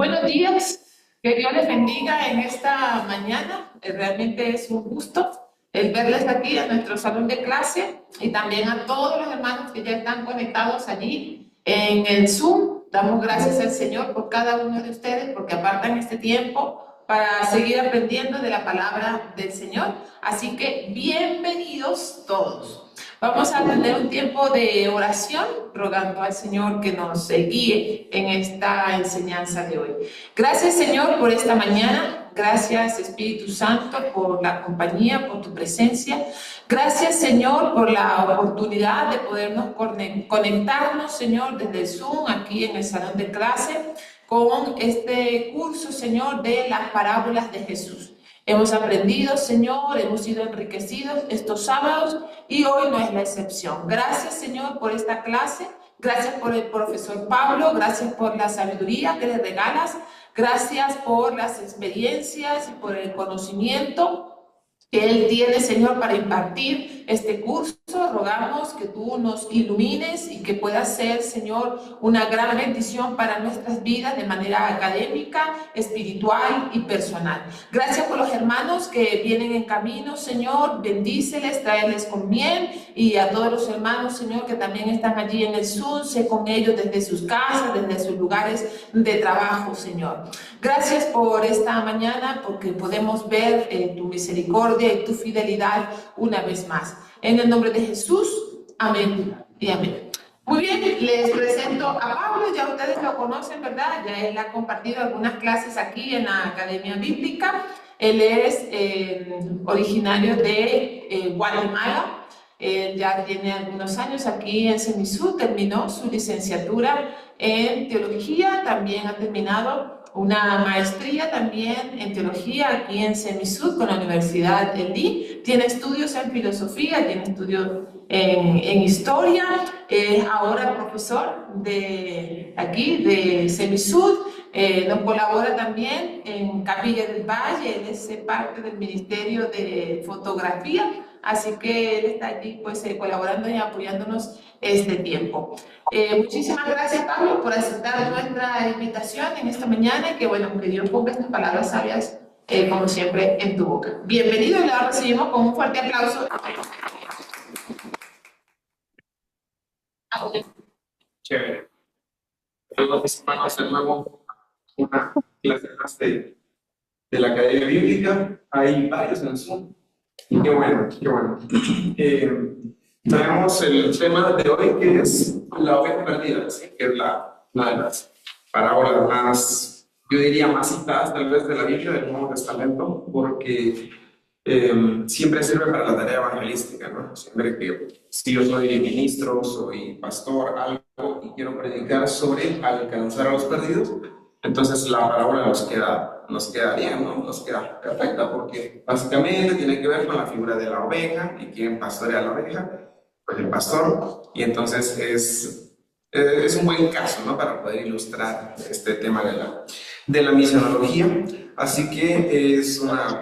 Buenos días, que Dios les bendiga en esta mañana. Realmente es un gusto el verles aquí en nuestro salón de clase y también a todos los hermanos que ya están conectados allí en el Zoom. Damos gracias al Señor por cada uno de ustedes porque apartan este tiempo para seguir aprendiendo de la palabra del Señor. Así que bienvenidos todos. Vamos a tener un tiempo de oración, rogando al Señor que nos guíe en esta enseñanza de hoy. Gracias, Señor, por esta mañana. Gracias, Espíritu Santo, por la compañía, por tu presencia. Gracias, Señor, por la oportunidad de podernos conectarnos, Señor, desde el Zoom, aquí en el salón de clase, con este curso, Señor, de las parábolas de Jesús. Hemos aprendido, Señor, hemos sido enriquecidos estos sábados y hoy no es la excepción. Gracias, Señor, por esta clase. Gracias por el profesor Pablo. Gracias por la sabiduría que le regalas. Gracias por las experiencias y por el conocimiento que Él tiene, Señor, para impartir este curso. Rogamos que tú nos ilumines y que pueda ser, Señor, una gran bendición para nuestras vidas de manera académica, espiritual y personal. Gracias por los hermanos que vienen en camino, Señor. Bendíceles, tráeles con bien, y a todos los hermanos, Señor, que también están allí en el Zoom, sé con ellos desde sus casas, desde sus lugares de trabajo, Señor. Gracias por esta mañana, porque podemos ver tu misericordia y tu fidelidad una vez más. En el nombre de Jesús, amén y amén. Muy bien, les presento a Pablo. Ya ustedes lo conocen, ¿verdad? Ya él ha compartido algunas clases aquí en la Academia Bíblica. Él es originario de Guatemala. Él ya tiene algunos años aquí en CEMISUD, terminó su licenciatura en teología, también ha terminado una maestría también en teología aquí en CEMISUD con la Universidad del DI. Tiene estudios en filosofía, tiene estudios en historia, es ahora profesor de aquí de CEMISUD. Nos colabora también en Capilla del Valle, él es parte del Ministerio de Fotografía, así que él está allí pues colaborando y apoyándonos este tiempo. Muchísimas gracias, Pablo, por aceptar nuestra invitación en esta mañana y que bueno, que Dios ponga estas palabras sabias como siempre en tu boca. Bienvenido y la recibimos con un fuerte aplauso. Chévere. Todos mis hermanos, de nuevo, una clase más de la Academia Bíblica. Hay varios en el Zoom. Qué bueno, qué bueno. Traemos el tema de hoy, que es la oveja perdida, ¿sí? Que es una de las parábolas más, yo diría, más citadas tal vez de la Biblia, del Nuevo Testamento, porque siempre sirve para la tarea evangelística, ¿no? Siempre que si yo soy ministro, soy pastor, algo, y quiero predicar sobre alcanzar a los perdidos, entonces la parábola nos queda bien, ¿no? Nos queda perfecta, porque básicamente tiene que ver con la figura de la oveja, y quién pastorea la oveja, pues el pastor, y entonces es un buen caso, ¿no? Para poder ilustrar este tema de la misionología. Así que es una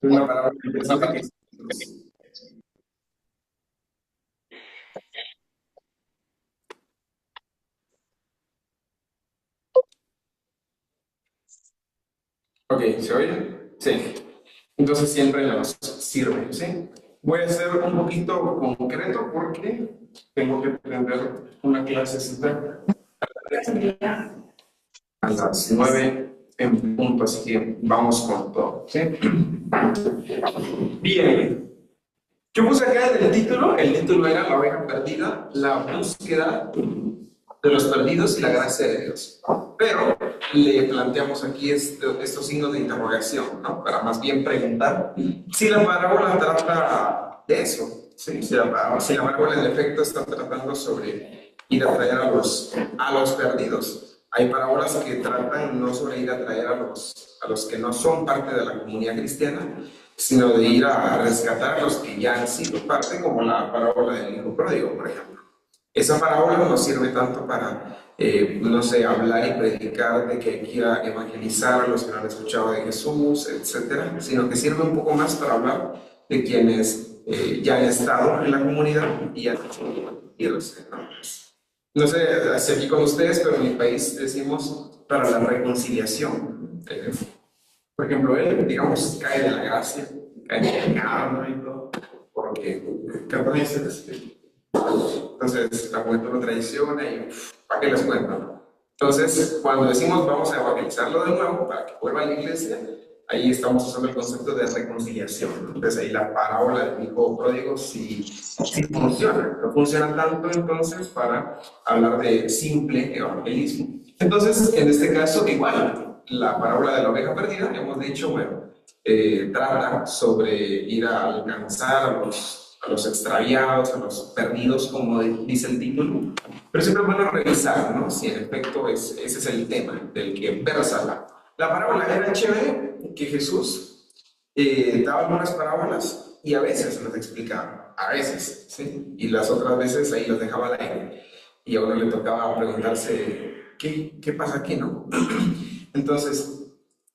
palabra interesante que ok, ¿se oye? Sí. Entonces siempre nos sirve, ¿sí? Voy a ser un poquito concreto porque tengo que atender una clasecita a las 9 en punto, así que vamos con todo, ¿sí? Bien. Yo puse acá el título era La oveja perdida, la búsqueda de los perdidos y la gracia de Dios. Pero le planteamos aquí estos signos de interrogación, ¿no? Para más bien preguntar si la parábola trata de eso, ¿sí? Si la parábola en efecto está tratando sobre ir a traer a los perdidos. Hay parábolas que tratan no sobre ir a traer a los que no son parte de la comunidad cristiana, sino de ir a rescatar a los que ya han sido parte, como la parábola del hijo pródigo, por ejemplo. Esa parábola no sirve tanto para, no sé, hablar y predicar de que hay que ir a evangelizar a los que no han escuchado de Jesús, etcétera, sino que sirve un poco más para hablar de quienes ya han estado en la comunidad y han irse, ¿no? No sé si aquí con ustedes, pero en mi país decimos para la reconciliación. Por ejemplo, él, digamos, cae de la gracia, cae del pecado, ¿no? Y todo, porque carboneses, entonces la juventud lo traiciona y ¿para qué les cuento? ¿No? Entonces, cuando decimos vamos a evangelizarlo de nuevo para que vuelva a la iglesia, ahí estamos usando el concepto de reconciliación, ¿no? Entonces ahí la parábola del hijo pródigo sí funciona, no funciona tanto entonces para hablar de simple evangelismo. Entonces, en este caso, igual, la parábola de la oveja perdida, hemos dicho, bueno, trata sobre ir a alcanzar a los extraviados, a los perdidos, como dice el título, pero siempre es bueno revisar, ¿no? Si en efecto ese es el tema del que versa la parábola. Era chévere que Jesús daba algunas parábolas y a veces las explicaba, a veces, ¿sí? Y las otras veces ahí las dejaba al aire y a uno le tocaba preguntarse, ¿qué pasa aquí, no? Entonces,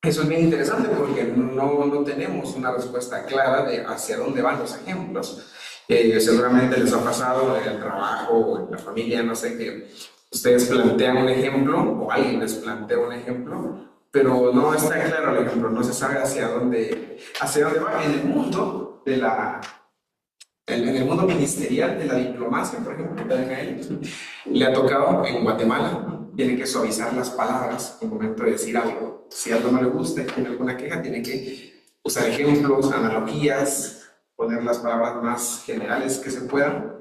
eso es bien interesante porque no tenemos una respuesta clara de hacia dónde van los ejemplos. Seguramente les ha pasado en el trabajo o en la familia, no sé, que ustedes plantean un ejemplo o alguien les plantea un ejemplo, pero no está claro el ejemplo, no se sabe hacia dónde va. En el mundo en el mundo ministerial de la diplomacia, por ejemplo, que a él le ha tocado en Guatemala, tiene que suavizar las palabras en el momento de decir algo. Si algo no le gusta, tiene alguna queja, tiene que usar ejemplos, analogías, poner las palabras más generales que se puedan.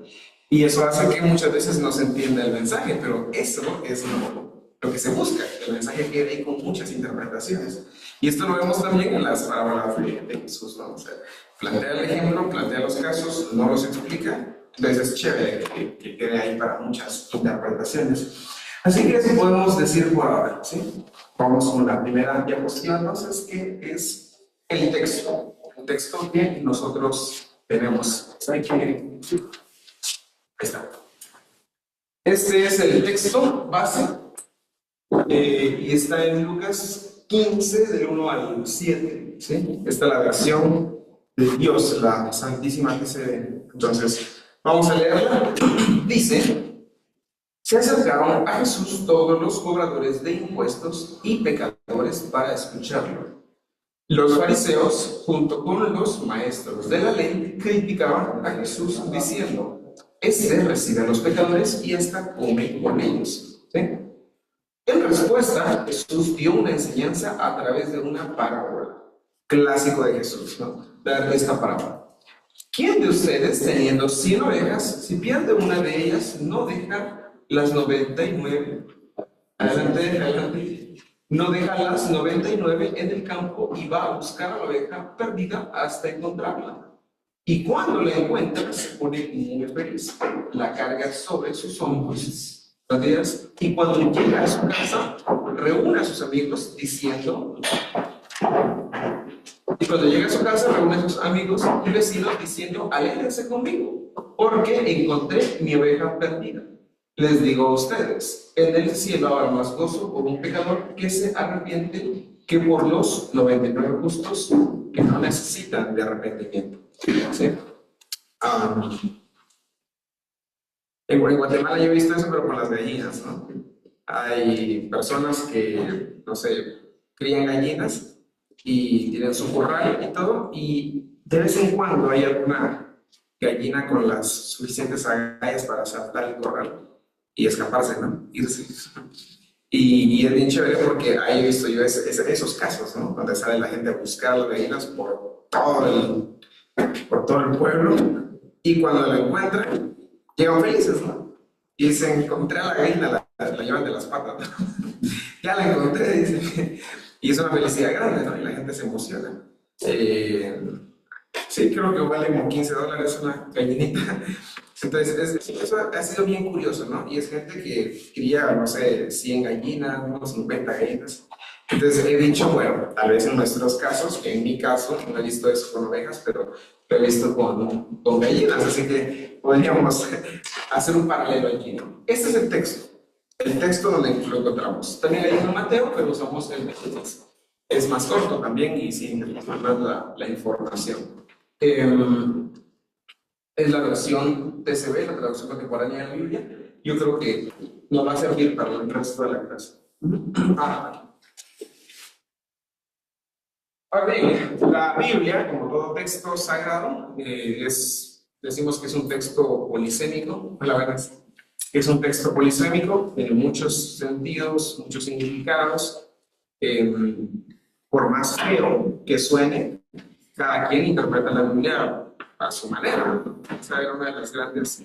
Y eso hace que muchas veces no se entienda el mensaje, pero eso es lo que se busca, que el mensaje quede ahí con muchas interpretaciones. Y esto lo vemos también en las parábolas de Jesús, ¿no? O sea, plantea el ejemplo, plantea los casos, no los explica, entonces es chévere que quede ahí para muchas interpretaciones. Así que eso podemos decir por ahora, ¿sí? Vamos con la primera diapositiva, entonces, que es el texto. El texto que nosotros tenemos. Ahí está. Este es el texto base y está en Lucas 15, del 1 al 7, ¿sí? Esta es la versión de Dios, la Santísima que se ve. Entonces, vamos a leerla. Dice: se acercaron a Jesús todos los cobradores de impuestos y pecadores para escucharlo. Los fariseos, junto con los maestros de la ley, criticaban a Jesús diciendo: este recibe a los pecadores y hasta come con ellos. ¿Sí? En respuesta, Jesús dio una enseñanza a través de una parábola, clásico de Jesús, ¿no? Dar esta parábola. ¿Quién de ustedes, teniendo 100 ovejas, si pierde una de ellas, no deja las 99? Adelante. No deja las 99 en el campo y va a buscar a la oveja perdida hasta encontrarla. Y cuando la encuentra, se pone muy feliz, la carga sobre sus hombros. Y cuando llega a su casa, reúne a sus amigos diciendo... Y cuando llega a su casa, reúne a sus amigos y vecinos diciendo: alégrense conmigo, porque encontré mi oveja perdida. Les digo a ustedes, en el cielo habrá más gozo por un pecador que se arrepiente que por los 99 justos que no necesitan de arrepentimiento. ¿Sí? En Guatemala yo he visto eso, pero con las gallinas, ¿no? Hay personas que, no sé, crían gallinas y tienen su corral y todo, y de vez en cuando hay alguna gallina con las suficientes agallas para saltar el corral y escaparse, ¿no? Irse. Y es bien chévere porque ahí he visto yo esos casos, ¿no? Donde sale la gente a buscar las gallinas por todo el pueblo, y cuando la encuentran, llegan felices, ¿no? Y dicen: encontré a la gallina, la llevan de las patas, ¿no? Ya la encontré, dicen. Y es una felicidad grande, ¿no? Y la gente se emociona. Sí, creo que vale como $15 una gallinita. Entonces, eso ha sido bien curioso, ¿no? Y es gente que cría, no sé, 100 gallinas, unos 50 gallinas. Entonces he dicho, bueno, tal vez en nuestros casos, que en mi caso no he visto eso con ovejas, pero lo he visto con gallinas, así que podríamos hacer un paralelo allí, ¿no? Este es el texto donde lo encontramos. También hay en Mateo, pero usamos el Mateo. Es más corto también y sin más la información. es la versión TCB, la traducción contemporánea de la Biblia. Yo creo que nos va a servir para el resto de la clase. Ok, la Biblia, como todo texto sagrado, decimos que es un texto polisémico. La verdad es que es un texto polisémico, tiene muchos sentidos, muchos significados. Por más feo que suene, cada quien interpreta la Biblia a su manera. Esa era una de las grandes,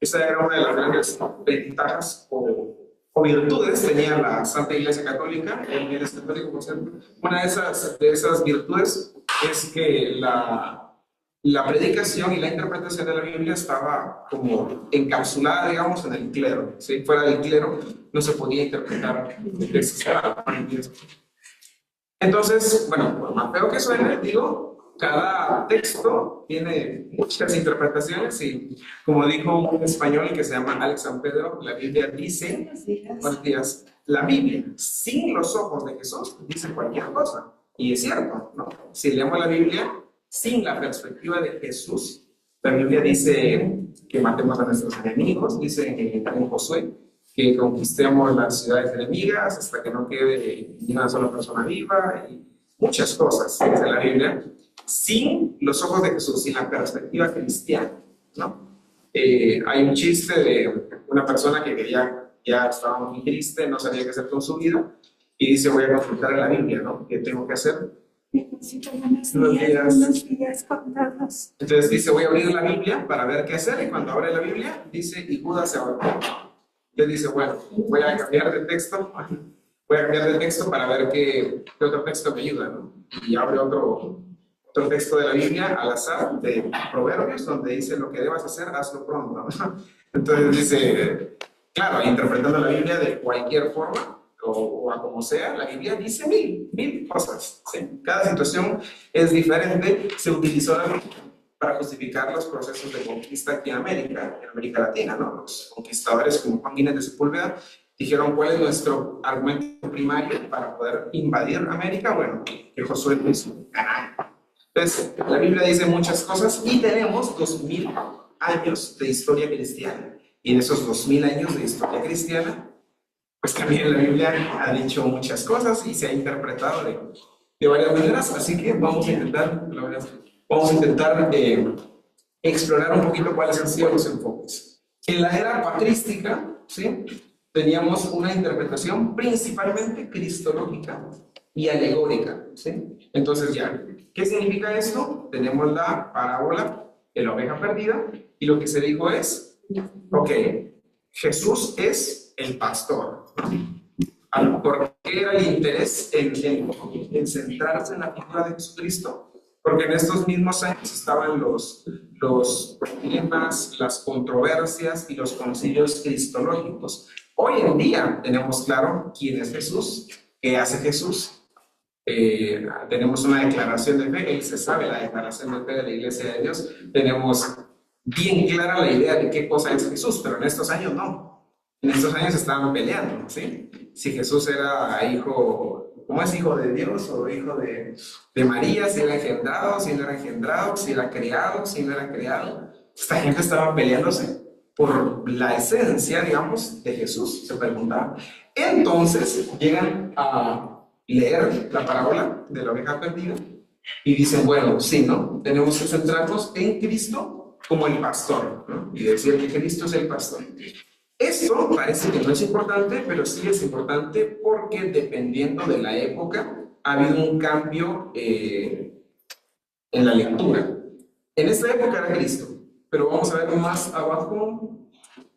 esa era una de las grandes ventajas o virtudes tenía la Santa Iglesia Católica, el Eres Católico, por cierto. Una de esas virtudes es que la predicación y la interpretación de la Biblia estaba como encapsulada, digamos, en el clero. ¿Sí? Fuera del clero no se podía interpretar el texto sagrado. Entonces, bueno, por más feo que suene, digo, cada texto tiene muchas interpretaciones y como dijo un español que se llama Alex San Pedro, la Biblia dice, buenos días, la Biblia sin los ojos de Jesús dice cualquier cosa. Y es cierto, ¿no? Si leemos la Biblia sin la perspectiva de Jesús, la Biblia dice que matemos a nuestros enemigos, dice en Josué, que conquistemos las ciudades enemigas hasta que no quede ni una sola persona viva y muchas cosas dice la Biblia sin los ojos de Jesús, sin la perspectiva cristiana, ¿no? Hay un chiste de una persona que ya estaba muy triste, no sabía qué hacer con su vida y dice voy a consultar en la Biblia, ¿no? ¿Qué tengo que hacer? Necesito unos días contados. Entonces dice voy a abrir la Biblia para ver qué hacer y cuando abre la Biblia dice y Judas se ahorcó. Él dice, bueno, voy a cambiar de texto para ver qué otro texto me ayuda, ¿no? Y abre otro texto de la Biblia al azar, de Proverbios, donde dice lo que debas hacer, hazlo pronto, ¿no? Entonces dice, claro, interpretando la Biblia de cualquier forma, o a como sea, la Biblia dice mil cosas, ¿sí? Cada situación es diferente, se utilizó la Biblia para justificar los procesos de conquista aquí en América Latina, ¿no? Los conquistadores como Juan Inés de Sepúlveda dijeron cuál es nuestro argumento primario para poder invadir América. Bueno, que Josué lo hizo. Entonces, la Biblia dice muchas cosas y tenemos 2000 años de historia cristiana. Y en esos 2000 años de historia cristiana, pues también la Biblia ha dicho muchas cosas y se ha interpretado de varias maneras. Así que vamos a intentar, explorar un poquito cuáles han sido los enfoques. En la era patrística, ¿sí? Teníamos una interpretación principalmente cristológica y alegórica, ¿sí? Entonces ya, ¿qué significa esto? Tenemos la parábola de la oveja perdida y lo que se dijo es, ok, Jesús es el pastor, ¿no? ¿Por qué era el interés en centrarse en la figura de Jesucristo? Porque en estos mismos años estaban los problemas, las controversias y los concilios cristológicos. Hoy en día tenemos claro quién es Jesús, qué hace Jesús. Tenemos una declaración de fe, él se sabe la declaración de fe de la Iglesia de Dios. Tenemos bien clara la idea de qué cosa es Jesús, pero en estos años no. En estos años estaban peleando, ¿sí? Si Jesús era hijo, ¿cómo es hijo de Dios o hijo de María? Si era engendrado, si no era engendrado, si era creado, si no era creado. Esta gente estaba peleándose por la esencia, digamos, de Jesús, se preguntaba. Entonces llegan a leer la parábola de la oveja perdida y dicen, bueno, sí, ¿no? Tenemos que centrarnos en Cristo como el pastor, ¿no? Y decir que Cristo es el pastor. Esto parece que no es importante, pero sí es importante porque dependiendo de la época ha habido un cambio en la lectura. En esta época era Cristo, pero vamos a ver más abajo,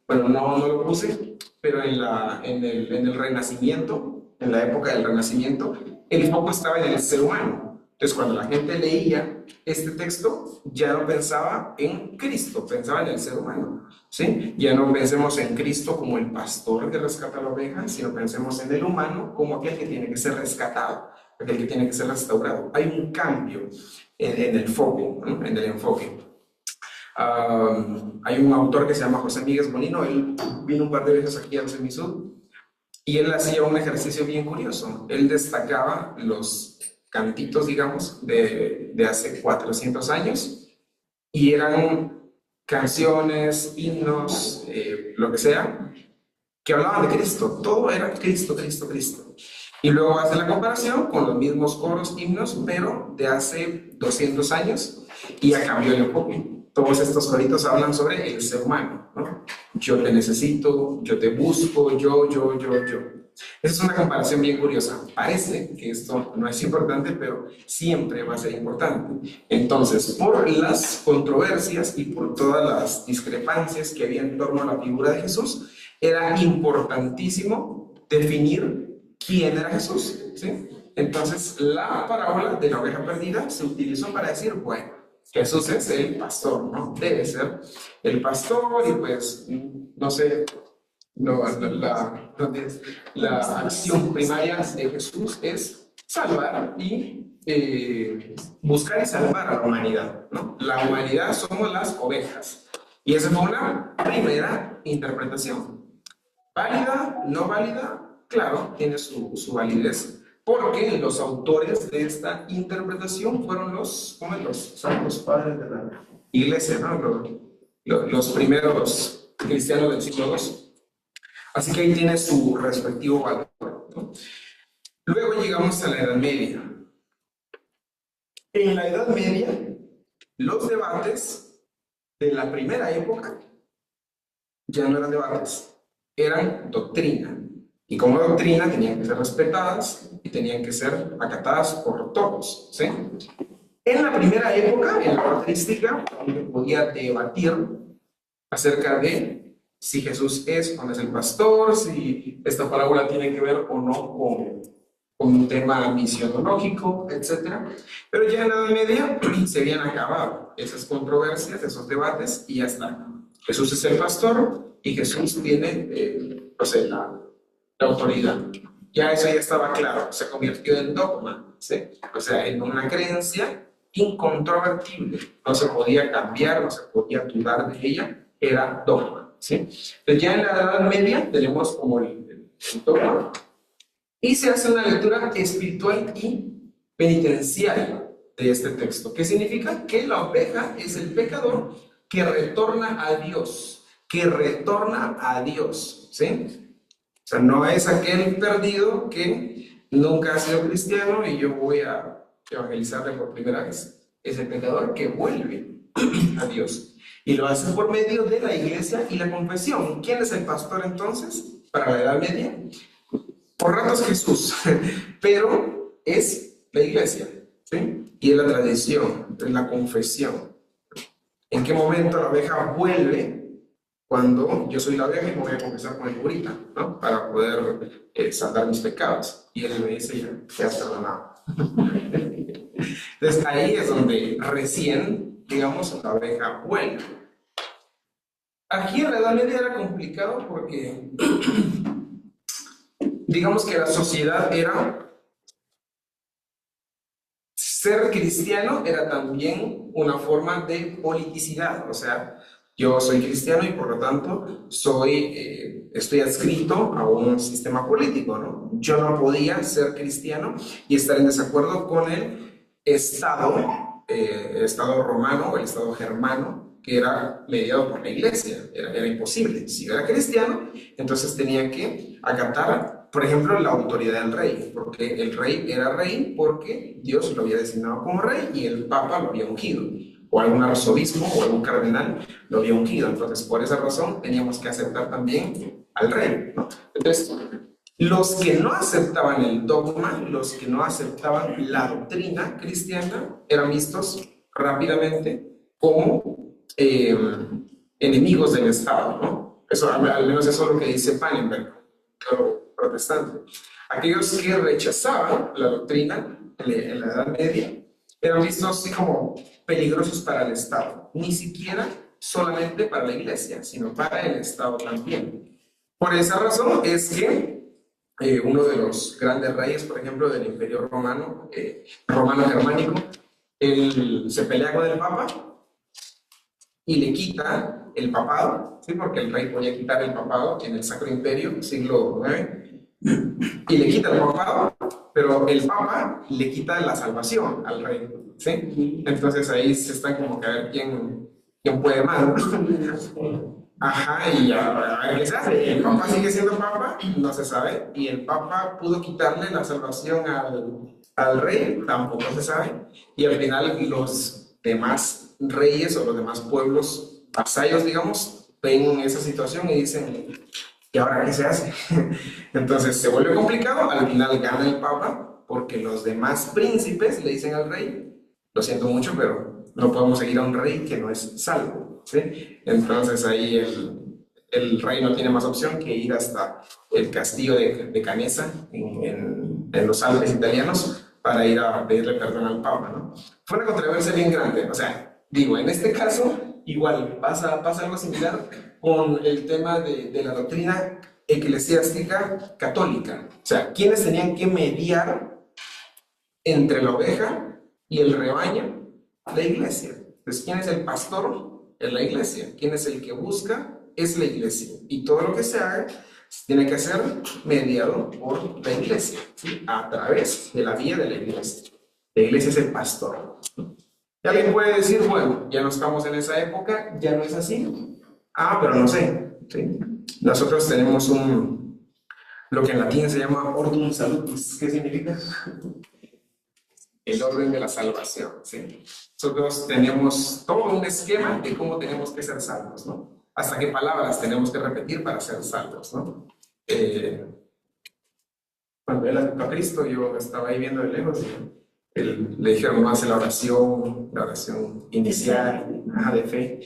bueno, no lo puse, pero en el Renacimiento, en la época del Renacimiento, el foco estaba en el ser humano. Entonces, cuando la gente leía este texto, ya no pensaba en Cristo, pensaba en el ser humano, ¿sí? Ya no pensemos en Cristo como el pastor que rescata a la oveja, sino pensemos en el humano como aquel que tiene que ser rescatado, aquel que tiene que ser restaurado. Hay un cambio en el foco, ¿no? En el enfoque. Hay un autor que se llama José Miguel Molino, él vino un par de veces aquí al Semisud y él hacía un ejercicio bien curioso. Él destacaba los cantitos, digamos, de hace 400 años y eran canciones, himnos, lo que sea, que hablaban de Cristo. Todo era Cristo, Cristo, Cristo. Y luego hace la comparación con los mismos coros, himnos, pero de hace 200 años, y ya cambió el enfoque. Todos estos coritos hablan sobre el ser humano, ¿no? Yo te necesito, yo te busco, yo. Esa es una comparación bien curiosa. Parece que esto no es importante, pero siempre va a ser importante. Entonces, por las controversias y por todas las discrepancias que había en torno a la figura de Jesús, era importantísimo definir quién era Jesús, ¿sí? Entonces, la parábola de la oveja perdida se utilizó para decir, bueno, Jesús es el pastor, ¿no? Debe ser el pastor y pues, no sé, la acción primaria de Jesús es salvar y buscar y salvar a la humanidad, ¿no? La humanidad somos las ovejas. Y esa fue una primera interpretación. ¿Válida? ¿No válida? Claro, tiene su validez, porque los autores de esta interpretación fueron los santos padres de la iglesia, ¿no? Los primeros cristianos del siglo II. Así que ahí tiene su respectivo valor, ¿no? Luego llegamos a la Edad Media. En la Edad Media, los debates de la primera época ya no eran debates, eran doctrina. Y como doctrina tenían que ser respetadas y tenían que ser acatadas por todos, ¿sí? En la primera época, en la patrística, se podía debatir acerca de si Jesús es o no es el pastor, si esta parábola tiene que ver o no con un tema misionológico, etc. Pero ya en la Edad Media se habían acabado esas controversias, esos debates, y ya está. Jesús es el pastor y Jesús tiene, la autoridad. Ya eso ya estaba claro, se convirtió en dogma, ¿sí? O sea, en una creencia incontrovertible. No se podía cambiar, no se podía dudar de ella, era dogma, ¿sí? Entonces ya en la Edad Media tenemos como el dogma y se hace una lectura espiritual y penitencial de este texto. ¿Qué significa? Que la oveja es el pecador que retorna a Dios, ¿sí? O sea, no es aquel perdido que nunca ha sido cristiano y yo voy a evangelizarle por primera vez. Es el pecador que vuelve a Dios. Y lo hace por medio de la iglesia y la confesión. ¿Quién es el pastor entonces para la Edad Media? Por ratos Jesús, pero es la iglesia, ¿sí? Y es la tradición, es la confesión. ¿En qué momento la oveja vuelve? Cuando yo soy la oveja y me voy a confesar con el curita, ¿no? Para poder saldar mis pecados. Y él me dice, ya has perdonado. Entonces ahí es donde recién, digamos, la oveja vuelve. Aquí en la Edad Media era complicado porque, digamos que la sociedad era... Ser cristiano era también una forma de politicidad, o sea, yo soy cristiano y por lo tanto estoy adscrito a un sistema político, ¿no? Yo no podía ser cristiano y estar en desacuerdo con el Estado romano o el Estado germano, que era mediado por la iglesia, era imposible. Si yo era cristiano, entonces tenía que acatar, por ejemplo, la autoridad del rey, porque el rey era rey porque Dios lo había designado como rey y el papa lo había ungido, o algún arzobispo o algún cardenal lo había ungido. Entonces, por esa razón, teníamos que aceptar también al rey, ¿no? Entonces, los que no aceptaban el dogma, los que no aceptaban la doctrina cristiana, eran vistos rápidamente como enemigos del Estado, ¿no? Eso, al menos eso es lo que dice Pannenberg, protestante. Aquellos que rechazaban la doctrina en la Edad Media eran vistos así como peligrosos para el Estado, ni siquiera solamente para la iglesia, sino para el Estado también. Por esa razón es que uno de los grandes reyes, por ejemplo, del Imperio Romano, romano-germánico, él se pelea con el Papa y le quita el papado, ¿sí? Porque el rey podía quitar el papado en el Sacro Imperio, siglo IX, y le quita el papado, pero el Papa le quita la salvación al rey, ¿sí? Entonces ahí se está como que a ver quién puede más, ¿no? Ajá, y a ver qué se hace. El Papa sigue siendo Papa, no se sabe, y el Papa pudo quitarle la salvación al rey, tampoco se sabe, y al final los demás reyes o los demás pueblos vasallos, digamos, ven esa situación y dicen, ¿y ahora qué se hace? Entonces se vuelve complicado, al final gana el Papa, porque los demás príncipes le dicen al rey, lo siento mucho, pero no podemos seguir a un rey que no es salvo, ¿sí? Entonces ahí el rey no tiene más opción que ir hasta el castillo de Canesa, en los Alpes italianos, para ir a pedirle perdón al Papa, ¿no? Fue una controversia bien grande, o sea, digo, en este caso, igual pasa algo similar con el tema de la doctrina eclesiástica católica. O sea, ¿quiénes tenían que mediar entre la oveja y el rebaño? La iglesia. Entonces, ¿quién es el pastor? Es la iglesia. ¿Quién es el que busca? Es la iglesia. Y todo lo que se haga tiene que ser mediado por la iglesia, ¿sí? A través de la vía de la iglesia. La iglesia es el pastor. Y alguien puede decir, bueno, ya no estamos en esa época, ya no es así. Ah, pero no sé, ¿sí? Nosotros tenemos lo que en latín se llama ordum salutis. ¿Qué significa? El orden de la salvación, ¿sí? Nosotros tenemos todo un esquema de cómo tenemos que ser salvos, ¿no? Hasta qué palabras tenemos que repetir para ser salvos, ¿no? Cuando él aceptó a Cristo, yo estaba ahí viendo de lejos y le dijeron, no hace la oración inicial, de fe.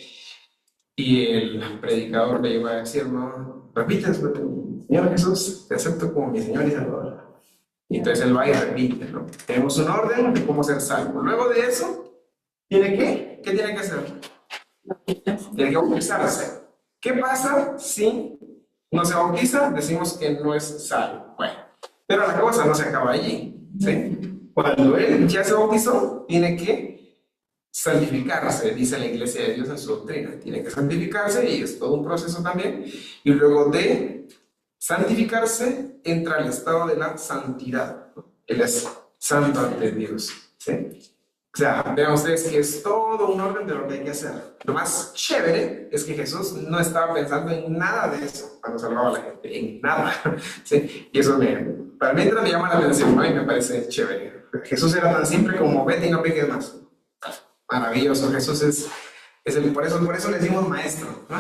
Y el predicador le iba a decir, no, repites, Señor Jesús, te acepto como mi Señor y Salvador. Y entonces él va y repite, ¿no? Tenemos un orden de cómo ser salvo. Luego de eso, ¿qué tiene que hacer? Tiene que bautizarse. ¿Qué pasa si no se bautiza? Decimos que no es salvo. Bueno, pero la cosa no se acaba allí, ¿sí? Cuando él ya se bautizó, tiene que santificarse, dice la Iglesia de Dios en su doctrina. Tiene que santificarse y es todo un proceso también. Y luego de santificarse, entra al estado de la santidad. Él es santo ante Dios, ¿sí? O sea, vean ustedes que es todo un orden de lo que hay que hacer. Lo más chévere es que Jesús no estaba pensando en nada de eso cuando salvaba a la gente, en nada, ¿sí? Y eso para mí me llama la atención, ¿no? Y me parece chévere. Jesús era tan simple como vete y no peques más. Maravilloso, Jesús es por eso le decimos maestro, ¿no?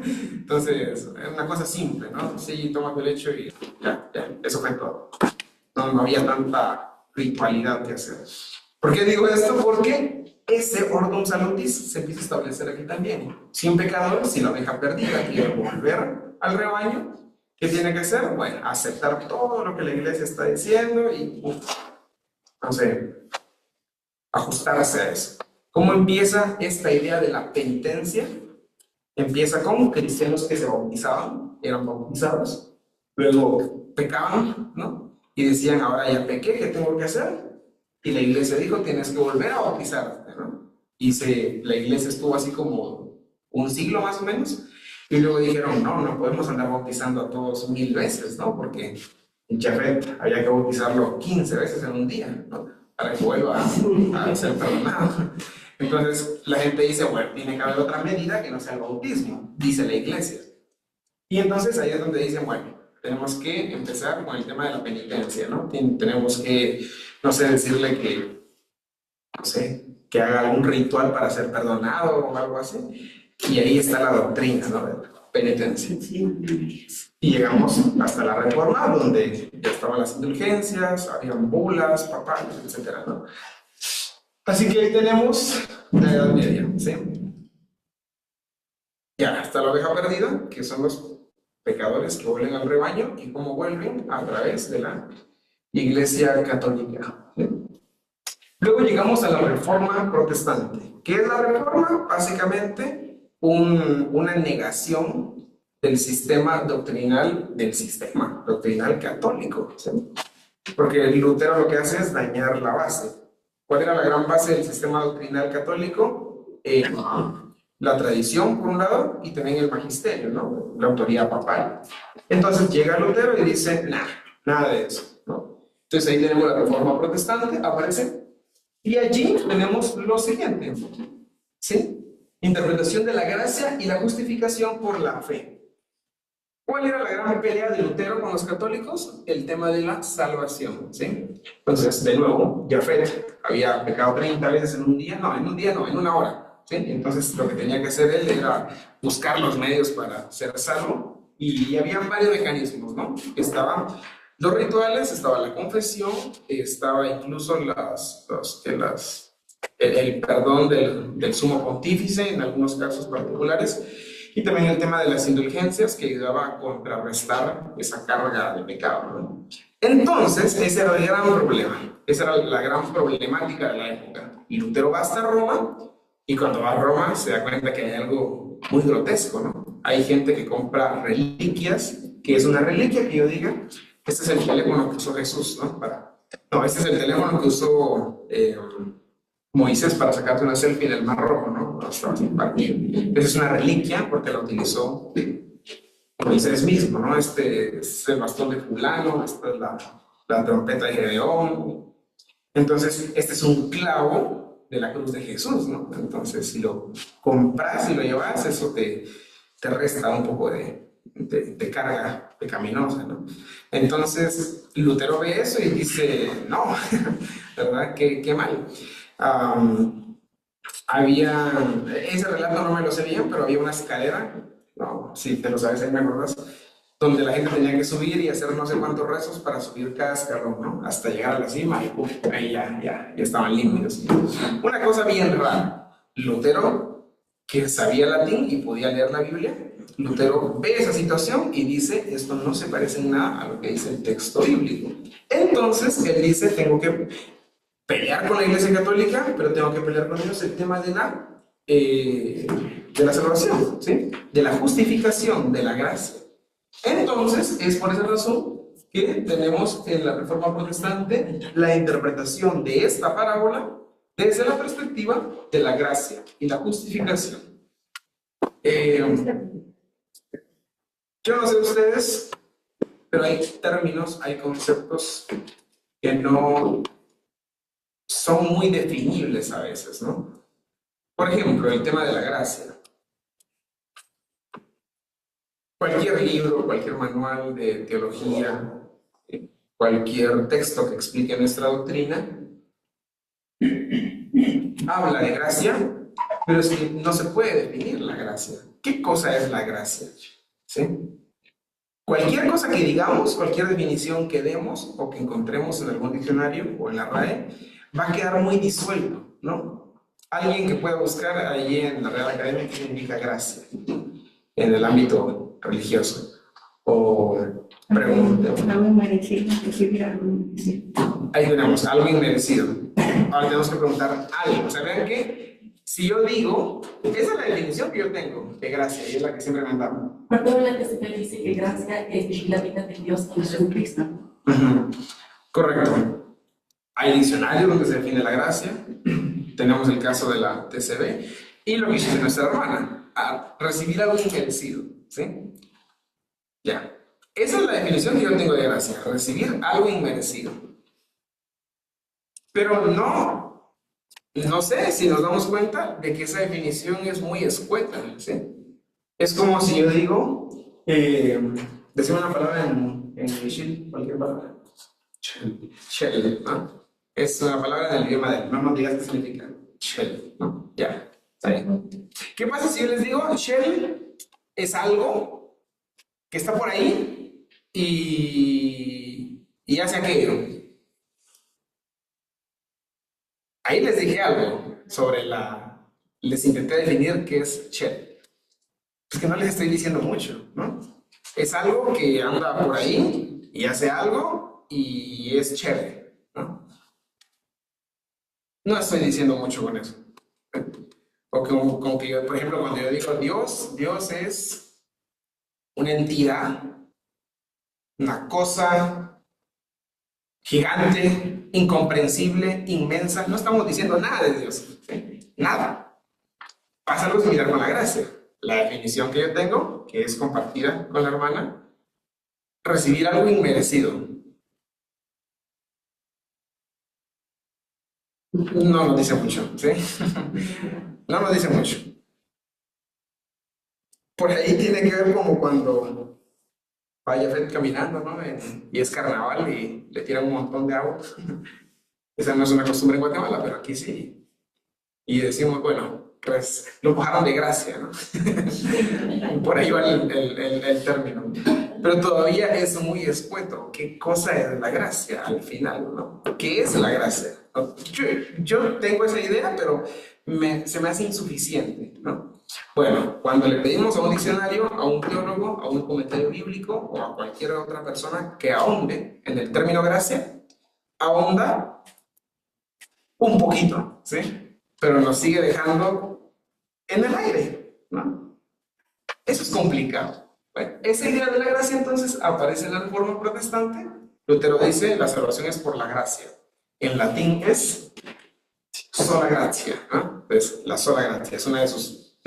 Entonces, es una cosa simple, ¿no? Sí, toma tu lecho y ya, eso fue todo. No había tanta ritualidad que hacer. ¿Por qué digo esto? Porque ese ordum salutis se empieza a establecer aquí también. Si un pecador, si la oveja perdida quiere volver al rebaño, ¿qué tiene que hacer? Bueno, aceptar todo lo que la iglesia está diciendo y, no sé, ajustarse a eso. ¿Cómo empieza esta idea de la penitencia? Empieza con cristianos que se bautizaban, eran bautizados, luego pecaban, ¿no? Y decían, ahora ya pequé, ¿qué tengo que hacer? Y la iglesia dijo, tienes que volver a bautizarte, ¿no? Y la iglesia estuvo así como un siglo más o menos, y luego dijeron, no podemos andar bautizando a todos 1000 veces, ¿no? Porque en Charret había que bautizarlo 15 veces en un día, ¿no? Para que vuelva a ser perdonado. Entonces la gente dice, bueno, tiene que haber otra medida que no sea el bautismo, dice la iglesia. Y entonces ahí es donde dicen, bueno, tenemos que empezar con el tema de la penitencia, ¿no? Tenemos que, no sé, decirle que, no sé, que haga algún ritual para ser perdonado o algo así. Y ahí está la doctrina, ¿no? De la penitencia. Y llegamos hasta la Reforma, donde ya estaban las indulgencias, habían bulas, papales, etcétera, ¿no? Así que ahí tenemos la Edad Media, ¿sí? Ya, hasta la oveja perdida, que son los pecadores que vuelven al rebaño y cómo vuelven a través de la Iglesia Católica, ¿sí? Luego llegamos a la Reforma Protestante. ¿Qué es la Reforma? Básicamente una negación del sistema doctrinal católico, ¿sí? Porque Lutero lo que hace es dañar la base. ¿Cuál era la gran base del sistema doctrinal católico? La tradición, por un lado, y también el magisterio, ¿no? La autoridad papal. Entonces llega Lutero y dice, nada de eso, ¿no? Entonces ahí tenemos la Reforma Protestante, aparece. Y allí tenemos lo siguiente, ¿sí? Interpretación de la gracia y la justificación por la fe. ¿Cuál era la gran pelea de Lutero con los católicos? El tema de la salvación, ¿sí? Entonces, de nuevo, Jafet había pecado 30 veces en un día, no, en una hora, ¿sí? Entonces, lo que tenía que hacer él era buscar los medios para ser salvo, y había varios mecanismos, ¿no? Estaban los rituales, estaba la confesión, estaba incluso el perdón del sumo pontífice en algunos casos particulares, y también el tema de las indulgencias, que ayudaba a contrarrestar esa carga de pecado, ¿no? Entonces, ese era el gran problema, esa era la gran problemática de la época. Y Lutero va hasta Roma, y cuando va a Roma se da cuenta que hay algo muy grotesco, ¿no? Hay gente que compra reliquias, que es una reliquia que yo diga, este es el teléfono que usó Jesús, ¿no? No, este es el teléfono que usó Moisés para sacarte una selfie en el Mar Rojo, ¿no? Esa es una reliquia porque la utilizó Moisés mismo, ¿no? Este es el bastón de fulano, esta es la trompeta de Gedeón. Entonces, este es un clavo de la cruz de Jesús, ¿no? Entonces, si lo compras y lo llevas, eso te resta un poco de carga pecaminosa, ¿no? Entonces, Lutero ve eso y dice, no, ¿verdad? Qué mal. Ese relato no me lo sé bien, pero había una escalera, no, si te lo sabes, ahí me acordás, donde la gente tenía que subir y hacer no sé cuántos rezos para subir cada escalón, ¿no? Hasta llegar a la cima, y ¡pum! Ahí ya estaban limpios. Una cosa bien rara, Lutero, que sabía latín y podía leer la Biblia, Lutero ve esa situación y dice, esto no se parece en nada a lo que dice el texto bíblico. Entonces, él dice, tengo que pelear con la Iglesia Católica, pero tengo que pelear con ellos el tema de la salvación, ¿sí? De la justificación, de la gracia. Entonces, es por esa razón que tenemos en la Reforma Protestante la interpretación de esta parábola desde la perspectiva de la gracia y la justificación. Yo no sé ustedes, pero hay términos, hay conceptos que no son muy definibles a veces, ¿no? Por ejemplo, el tema de la gracia. Cualquier libro, cualquier manual de teología, cualquier texto que explique nuestra doctrina, habla de gracia, pero es que no se puede definir la gracia. ¿Qué cosa es la gracia? ¿Sí? Cualquier cosa que digamos, cualquier definición que demos o que encontremos en algún diccionario o en la RAE, va a quedar muy disuelto, ¿no? Alguien que pueda buscar allí en la Real Academia qué significa gracia en el ámbito religioso, o pregunta. Algo inmerecido, recibir algo inmerecido. Ahí tenemos, algo inmerecido. Ahora tenemos que preguntar algo. O sea, vean que si yo digo, esa es la definición que yo tengo de gracia, y es la que siempre me han dado. Perdón, la que se me dice que gracia es la vida de Dios en Jesucristo. Correcto. Hay diccionarios donde se define la gracia. Tenemos el caso de la TCB y lo que dice nuestra hermana, a recibir algo inmerecido, ¿sí? Ya. Esa es la definición que yo tengo de gracia, recibir algo inmerecido. Pero no sé si nos damos cuenta de que esa definición es muy escueta, ¿sí? Es como si yo digo, decimos una palabra en Michil, cualquier palabra. Shell, ¿no? Es una palabra del idioma de él, no nos digas qué significa. Shell, ¿no? Ya, está bien. ¿Qué pasa si yo les digo, Shell es algo que está por ahí y hace aquello? Ahí les dije algo sobre les intenté definir qué es Shell. Es que no les estoy diciendo mucho, ¿no? Es algo que anda por ahí y hace algo y es chévere, ¿no? No estoy diciendo mucho con eso. O como que yo, por ejemplo, cuando yo digo Dios es una entidad, una cosa gigante, incomprensible, inmensa. No estamos diciendo nada de Dios, ¿sí? Nada. Pasa algo similar con la gracia. La definición que yo tengo, que es compartida con la hermana, recibir algo inmerecido. No nos dice mucho, ¿sí? No nos dice mucho. Por ahí tiene que ver como cuando vaya Fred caminando, ¿no? Y es carnaval y le tiran un montón de agua. Esa no es una costumbre en Guatemala, pero aquí sí. Y decimos, bueno, pues lo bajaron de gracia, ¿no? Por ahí va el término. Pero todavía es muy escueto. ¿Qué cosa es la gracia al final, no? ¿Qué es la gracia? Yo tengo esa idea, pero se me hace insuficiente, ¿no? Bueno, cuando le pedimos a un diccionario, a un teólogo, a un comentario bíblico o a cualquier otra persona que ahonde en el término gracia, ahonda un poquito, ¿sí? Pero nos sigue dejando en el aire, ¿no? Eso es complicado. Bueno, esa idea de la gracia entonces aparece en la Reforma Protestante. Lutero dice, la salvación es por la gracia. En latín es sola gratia, ¿no? Pues la sola gracia es uno de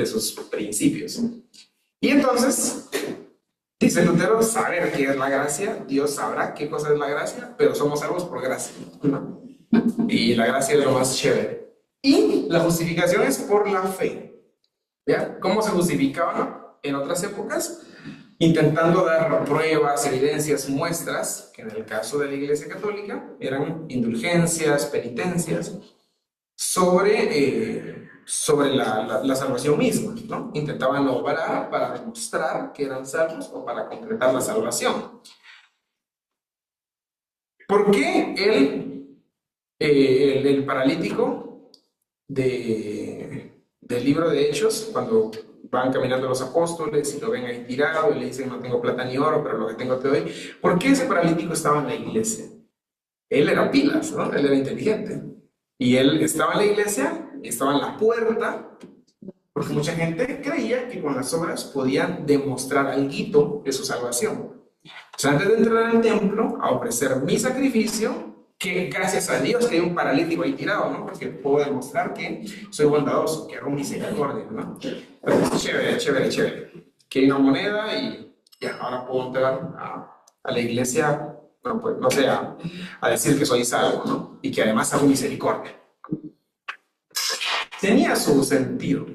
sus principios. Y entonces, dice Lutero, saber qué es la gracia, Dios sabrá qué cosa es la gracia, pero somos salvos por gracia, ¿no? Y la gracia es lo más chévere. Y la justificación es por la fe. ¿Ya? ¿Cómo se justificaba en otras épocas? Intentando dar pruebas, evidencias, muestras, que en el caso de la Iglesia Católica eran indulgencias, penitencias, sobre la salvación misma, ¿no? Intentaban obrar para demostrar que eran salvos o para concretar la salvación. ¿Por qué el paralítico del libro de Hechos, cuando van caminando los apóstoles y lo ven ahí tirado y le dicen, no tengo plata ni oro, pero lo que tengo te doy? ¿Por qué ese paralítico estaba en la iglesia? Él era pilas, ¿no? Él era inteligente. Y él estaba en la iglesia, estaba en la puerta, porque mucha gente creía que con las obras podían demostrar algo de su salvación. O sea, antes de entrar al templo a ofrecer mi sacrificio, que gracias a Dios que hay un paralítico ahí tirado, ¿no? Porque puedo demostrar que soy bondadoso, que hago misericordia, ¿no? Entonces, chévere, chévere, chévere. Que hay una moneda y ya, ahora puedo entrar a la iglesia, bueno, pues, no sé, a decir que soy salvo, ¿no? Y que además hago misericordia. Tenía su sentido.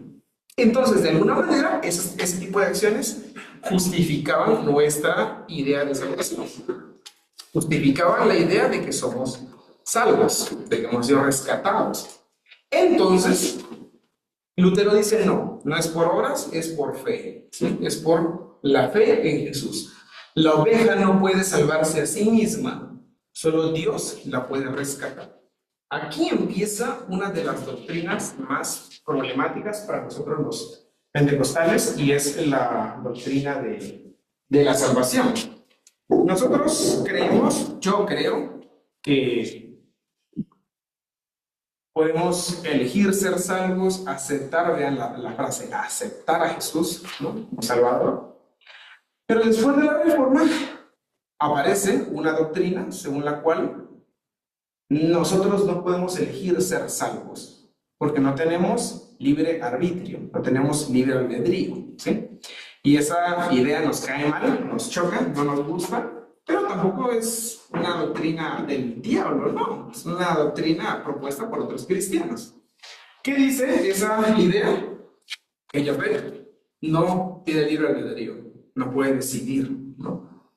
Entonces, de alguna manera, ese tipo de acciones justificaban nuestra idea de salvación. Justificaban la idea de que somos salvos, de que hemos sido rescatados. Entonces, Lutero dice, no es por obras, es por fe, ¿sí? Es por la fe en Jesús. La oveja no puede salvarse a sí misma, solo Dios la puede rescatar. Aquí empieza una de las doctrinas más problemáticas para nosotros los pentecostales, y es la doctrina de la salvación. Nosotros creemos, yo creo, que podemos elegir ser salvos, aceptar, vean la frase, aceptar a Jesús, ¿no?, como Salvador. Pero después de la Reforma aparece una doctrina según la cual nosotros no podemos elegir ser salvos, porque no tenemos libre arbitrio, no tenemos libre albedrío, ¿sí? Y esa idea nos cae mal, nos choca, no nos gusta, pero tampoco es una doctrina del diablo, no, es una doctrina propuesta por otros cristianos. ¿Qué dice esa idea? Que Yahvé no tiene libre albedrío, no puede decidir, ¿no?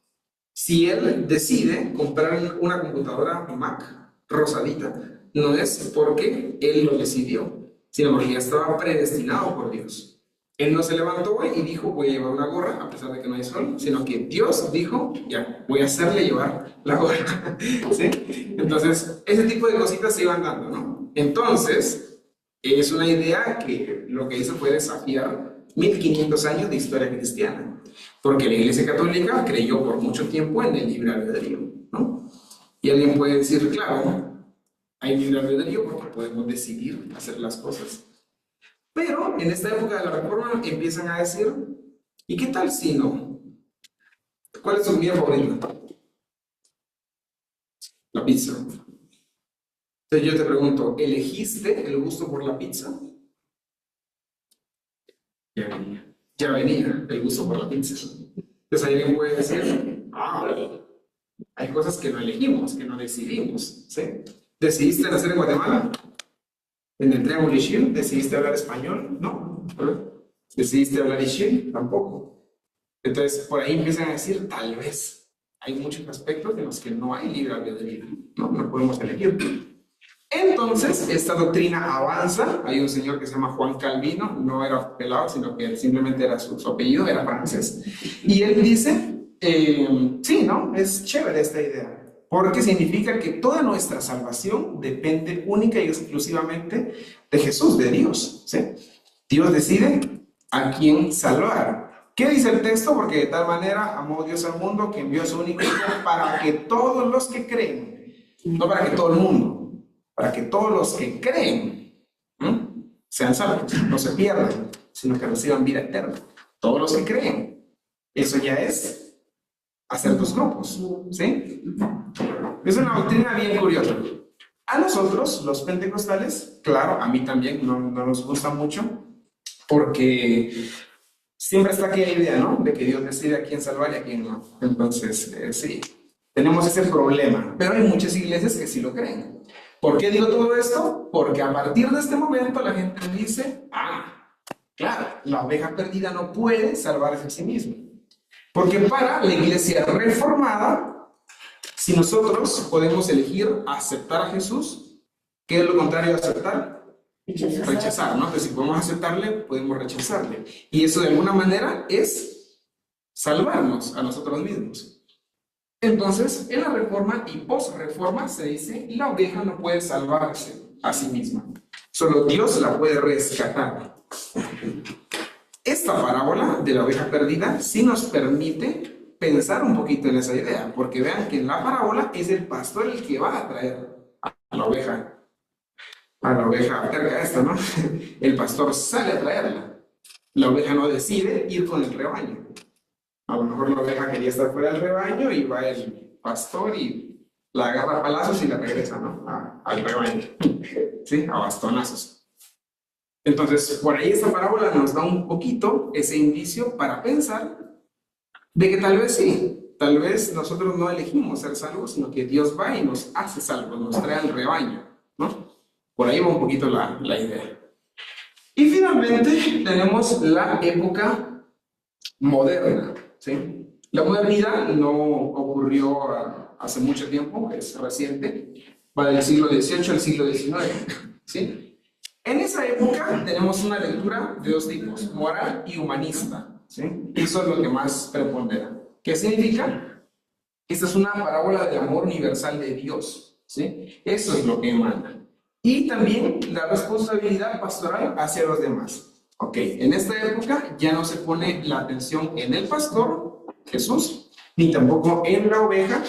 Si él decide comprar una computadora Mac rosadita, no es porque él lo decidió, sino porque ya estaba predestinado por Dios. Él no se levantó y dijo, voy a llevar una gorra a pesar de que no hay sol, sino que Dios dijo, ya, voy a hacerle llevar la gorra, ¿sí? Entonces, ese tipo de cositas se iban dando, ¿no? Entonces, es una idea que lo que hizo fue desafiar 1500 años de historia cristiana, porque la Iglesia Católica creyó por mucho tiempo en el libre albedrío, ¿no? Y alguien puede decir, claro, hay libre albedrío porque podemos decidir hacer las cosas. Pero en esta época de la Reforma empiezan a decir, ¿y qué tal si no? ¿Cuál es tu comida favorita? La pizza. Entonces yo te pregunto, ¿elegiste el gusto por la pizza? Ya venía el gusto por la pizza. Entonces alguien puede decir, hay cosas que no elegimos, que no decidimos, ¿sí? ¿Decidiste nacer en Guatemala? En el Triángulo Ishil, ¿decidiste hablar español? No. ¿Verdad? ¿Decidiste hablar Ishil? Tampoco. Entonces, por ahí empiezan a decir, tal vez. Hay muchos aspectos en los que no hay libre albedrío, ¿no? No podemos elegir. Entonces, esta doctrina avanza. Hay un señor que se llama Juan Calvino, no era pelado, sino que simplemente era su apellido, era francés. Y él dice, sí, ¿no? Es chévere esta idea, porque significa que toda nuestra salvación depende única y exclusivamente de Jesús, de Dios, ¿sí? Dios decide a quién salvar. ¿Qué dice el texto? Porque de tal manera amó Dios al mundo que envió a su único hijo para que todos los que creen, no para que todo el mundo, para que todos los que creen sean salvos, no se pierdan, sino que reciban vida eterna. Todos los que creen. Eso ya es hacer dos grupos, ¿sí? Es una doctrina bien curiosa. A nosotros, los pentecostales, claro, a mí también no nos gusta mucho, porque siempre está aquella idea, ¿no? De que Dios decide a quién salvar y a quién no. Entonces, sí, tenemos ese problema. Pero hay muchas iglesias que sí lo creen. ¿Por qué digo todo esto? Porque a partir de este momento la gente dice, claro, la oveja perdida no puede salvarse a sí misma. Porque para la iglesia reformada, si nosotros podemos elegir aceptar a Jesús, ¿qué es lo contrario de aceptar? Rechazar, ¿no? Que si podemos aceptarle, podemos rechazarle. Y eso de alguna manera es salvarnos a nosotros mismos. Entonces, en la reforma y post-reforma se dice, la oveja no puede salvarse a sí misma. Solo Dios la puede rescatar. Esta parábola de la oveja perdida sí nos permite pensar un poquito en esa idea, porque vean que en la parábola es el pastor el que va a traer a la oveja cerca esta, ¿no? El pastor sale a traerla. La oveja no decide ir con el rebaño. A lo mejor la oveja quería estar fuera del rebaño y va el pastor y la agarra a palazos y la regresa, ¿no? Al rebaño, ¿sí? A bastonazos. Entonces, por ahí esta parábola nos da un poquito ese indicio para pensar de que tal vez sí, tal vez nosotros no elegimos ser salvos, sino que Dios va y nos hace salvos, nos trae al rebaño, ¿no? Por ahí va un poquito la idea. Y finalmente tenemos la época moderna, ¿sí? La modernidad no ocurrió hace mucho tiempo, es reciente, va del siglo XVIII al siglo XIX, ¿sí? En esa época tenemos una lectura de dos tipos, moral y humanista, ¿sí? Eso es lo que más prepondera. ¿Qué significa? Esta es una parábola de amor universal de Dios, ¿sí? Eso es lo que emana. Y también la responsabilidad pastoral hacia los demás. Ok, en esta época ya no se pone la atención en el pastor, Jesús, ni tampoco en la oveja,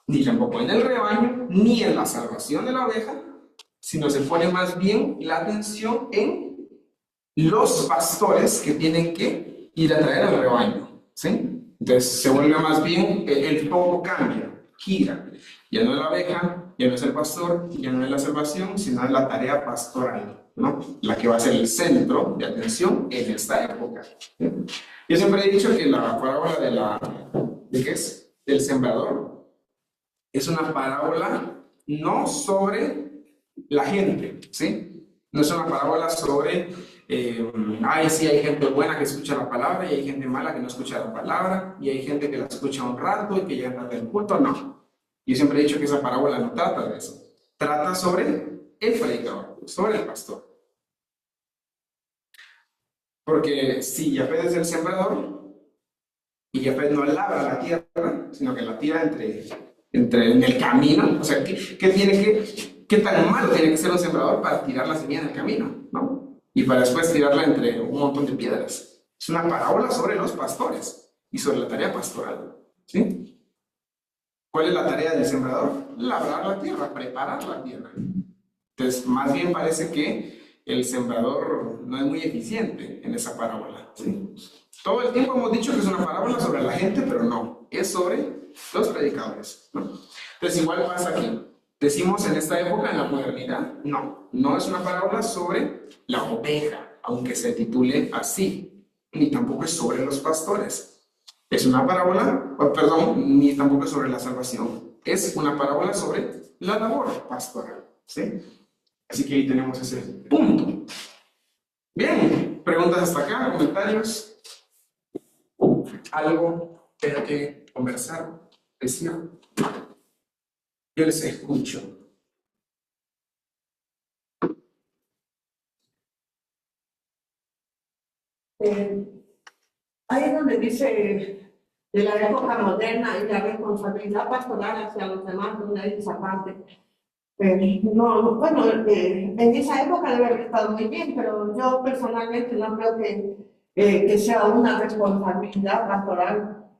ni tampoco en el rebaño, ni en la salvación de la oveja, sino se pone más bien la atención en los pastores que tienen que ir a traer al rebaño, ¿sí? Entonces se vuelve más bien, el foco cambia, gira. Ya no es la oveja, ya no es el pastor, ya no es la salvación, sino es la tarea pastoral, ¿no? La que va a ser el centro de atención en esta época. Yo siempre he dicho que la parábola ¿de qué es? Del sembrador es una parábola no sobre la gente, ¿sí? No es una parábola sobre, sí, hay gente buena que escucha la palabra y hay gente mala que no escucha la palabra y hay gente que la escucha un rato y que llega tarde del culto, no. Yo siempre he dicho que esa parábola no trata de eso. Trata sobre el predicador, sobre el pastor. Porque si Yahvé es el sembrador y Yahvé no labra la tierra, sino que la tira en el camino, o sea, ¿qué tan malo tiene que ser un sembrador para tirar la semilla en el camino, ¿no? Y para después tirarla entre un montón de piedras. Es una parábola sobre los pastores y sobre la tarea pastoral, ¿sí? ¿Cuál es la tarea del sembrador? Labrar la tierra, preparar la tierra. Entonces, más bien parece que el sembrador no es muy eficiente en esa parábola, ¿sí? Todo el tiempo hemos dicho que es una parábola sobre la gente, pero no, es sobre los predicadores, ¿no? Entonces, igual pasa aquí. Decimos en esta época, en la modernidad, no es una parábola sobre la oveja, aunque se titule así, ni tampoco es sobre los pastores. Es una parábola, ni tampoco es sobre la salvación. Es una parábola sobre la labor pastoral, ¿sí? Así que ahí tenemos ese punto. Bien, preguntas hasta acá, comentarios, algo que haya que conversar, decir. Yo les escucho. Ahí es donde dice de la época moderna y la responsabilidad pastoral hacia los demás, donde hay esa parte. No, bueno, en esa época debe haber estado muy bien, pero yo personalmente no creo que sea una responsabilidad pastoral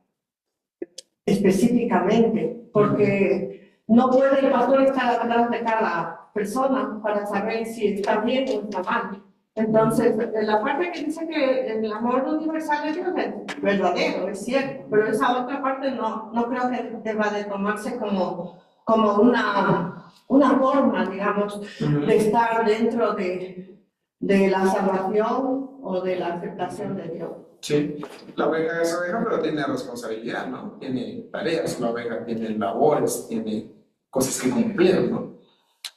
específicamente, porque no puede el pastor estar atrás de cada persona para saber si está bien o está mal. Entonces, la parte que dice que el amor universal de Dios es verdadero, es cierto, pero esa otra parte no creo que deba de tomarse como una forma, digamos, de estar dentro de la salvación o de la aceptación de Dios. Sí, la oveja es oveja, pero tiene responsabilidad, ¿no? Tiene tareas, la oveja tiene labores, tiene cosas que cumplir, ¿no?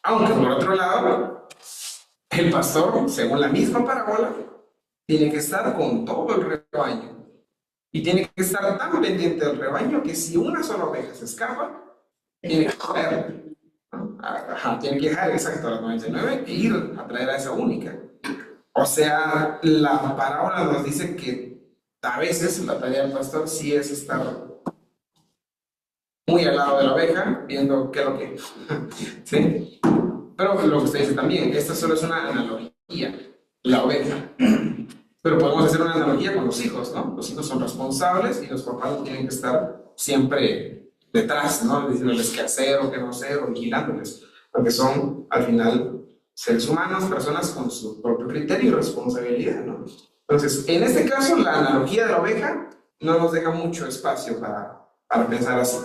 Aunque por otro lado, el pastor, según la misma parábola, tiene que estar con todo el rebaño. Y tiene que estar tan pendiente del rebaño que si una sola oveja se escapa, tiene que correr, ¿no? Ajá, tiene que dejar exacto a las 99 e ir a traer a esa única. O sea, la parábola nos dice que a veces la tarea del pastor sí es estar muy al lado de la oveja, viendo qué es lo que... ¿Sí? Pero lo que usted dice también, esta solo es una analogía, la oveja. Pero podemos hacer una analogía con los hijos, ¿no? Los hijos son responsables y los papás tienen que estar siempre detrás, ¿no? Diciéndoles qué hacer o qué no hacer o vigilándoles. Porque son, al final, seres humanos, personas con su propio criterio y responsabilidad, ¿no? Entonces, en este caso, la analogía de la oveja no nos deja mucho espacio para pensar así.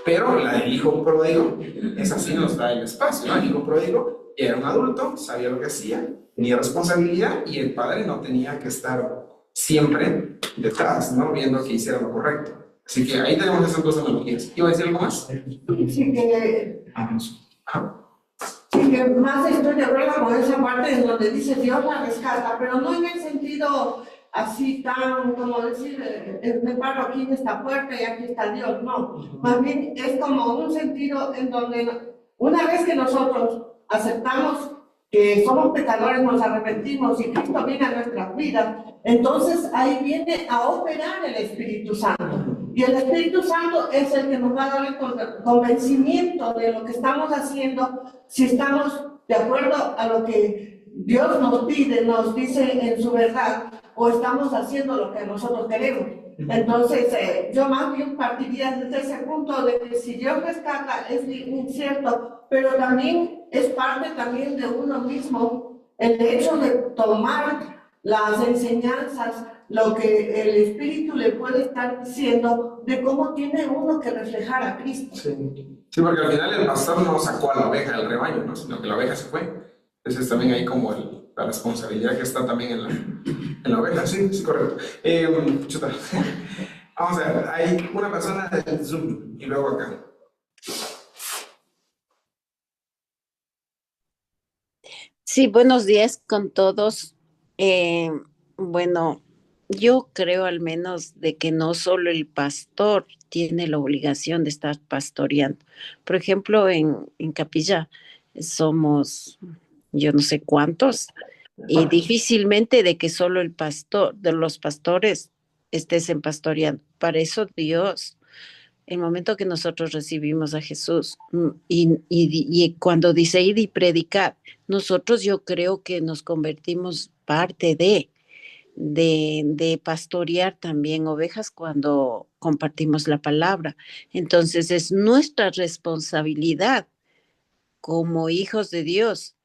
Pero la del hijo pródigo, esa sí nos da el espacio, ¿no? El hijo pródigo era un adulto, sabía lo que hacía, tenía responsabilidad y el padre no tenía que estar siempre detrás, ¿no? Viendo que hiciera lo correcto. Así que ahí tenemos esas dos analogías. ¿Iba a decir algo más? Sí, que más estoy de acuerdo con esa parte en donde dice Dios la rescata, pero no en el sentido así tan como decir, me paro aquí en esta puerta y aquí está Dios, no. Más bien es como un sentido en donde una vez que nosotros aceptamos que somos pecadores, nos arrepentimos y Cristo viene a nuestras vidas, entonces ahí viene a operar el Espíritu Santo. Y el Espíritu Santo es el que nos va a dar el convencimiento de lo que estamos haciendo, si estamos de acuerdo a lo que Dios nos pide, nos dice en su verdad, o estamos haciendo lo que nosotros queremos. Entonces, yo más bien partiría desde ese punto de que si Dios rescata es incierto, pero también es parte también de uno mismo el hecho de tomar las enseñanzas, lo que el Espíritu le puede estar diciendo de cómo tiene uno que reflejar a Cristo. Sí, porque al final el pastor no sacó a la oveja del rebaño, ¿no? Sino que la oveja se fue. Entonces también hay como la responsabilidad que está también en la oveja. Sí, sí, correcto. Chuta. Vamos a ver, hay una persona del Zoom y luego acá. Sí, buenos días con todos. Bueno, yo creo al menos de que no solo el pastor tiene la obligación de estar pastoreando. Por ejemplo, en Capilla somos yo no sé cuántos y difícilmente de que solo el pastor, de los pastores estén pastoreando. Para eso Dios el momento que nosotros recibimos a Jesús y cuando dice ir y predicar, nosotros yo creo que nos convertimos parte de pastorear también ovejas cuando compartimos la palabra. Entonces es nuestra responsabilidad como hijos de Dios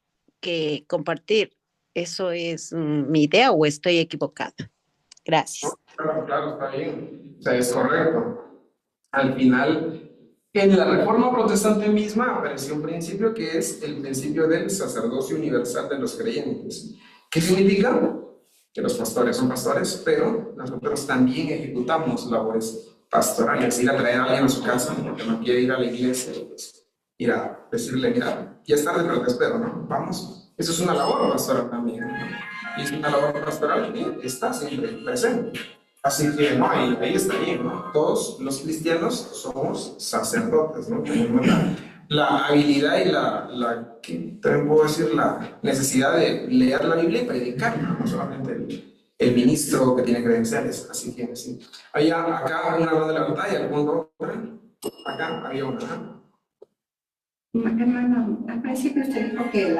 que compartir. ¿Eso es mi idea o estoy equivocada? Gracias. Claro, claro, está bien. O sea, es correcto. Al final, en la Reforma Protestante misma apareció un principio que es el principio del sacerdocio universal de los creyentes. ¿Qué significa? Que los pastores son pastores, pero nosotros también ejecutamos labores pastorales, ir a traer a alguien a su casa porque no quiere ir a la iglesia, pues, ir a decirle, mira, ya es tarde, pero te espero, ¿no? Vamos. Eso es una labor pastoral también, ¿no? Y es una labor pastoral que está siempre presente. Así que, no, ahí está bien, ¿no? Todos los cristianos somos sacerdotes, ¿no? Tenemos la habilidad y que también puedo decir, la necesidad de leer la Biblia y predicar, ¿no? No solamente el ministro que tiene credenciales, así que sí. Había acá una mano levantada y algún otra. Acá había una. ¿Ah? Hermano, al principio usted dijo que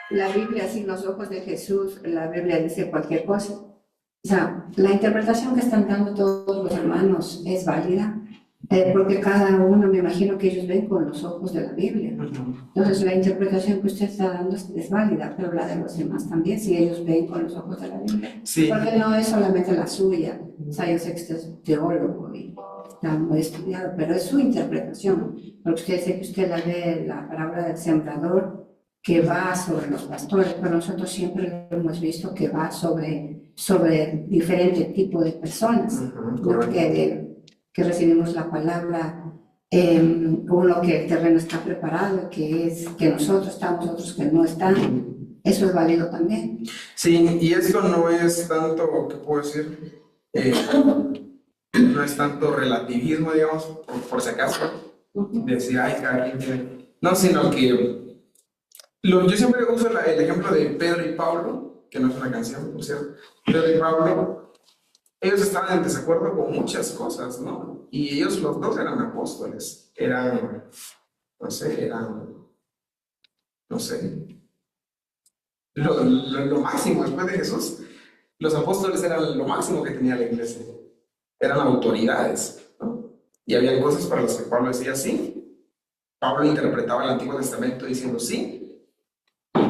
la Biblia, sin los ojos de Jesús, la Biblia dice cualquier cosa. O sea, la interpretación que están dando todos los hermanos es válida, porque cada uno, me imagino que ellos ven con los ojos de la Biblia. Entonces, la interpretación que usted está dando es válida, pero la de los demás también, si ellos ven con los ojos de la Biblia. Sí. Porque no es solamente la suya. O sea, yo sé que usted es teólogo y está muy estudiado, pero es su interpretación. Porque usted dice que usted la ve la parábola del sembrador, que va sobre los pastores, pero nosotros siempre lo hemos visto que va sobre diferente tipo de personas, ¿no? Que recibimos la palabra, uno que el terreno está preparado, que nosotros estamos, otros que no están. Eso es válido también. Sí, y esto no es tanto, ¿qué puedo decir? No es tanto relativismo, digamos, por si acaso, decir, ay, cada quien tiene. No, sino que yo siempre uso el ejemplo de Pedro y Pablo, que no es una canción, por cierto. Pedro y Pablo, ellos estaban en desacuerdo con muchas cosas, ¿no? Y ellos los dos eran apóstoles, no sé, lo máximo después de Jesús. Los apóstoles eran lo máximo que tenía la iglesia, eran autoridades, ¿no? Y había cosas para las que Pablo decía sí. Pablo interpretaba el Antiguo Testamento diciendo sí.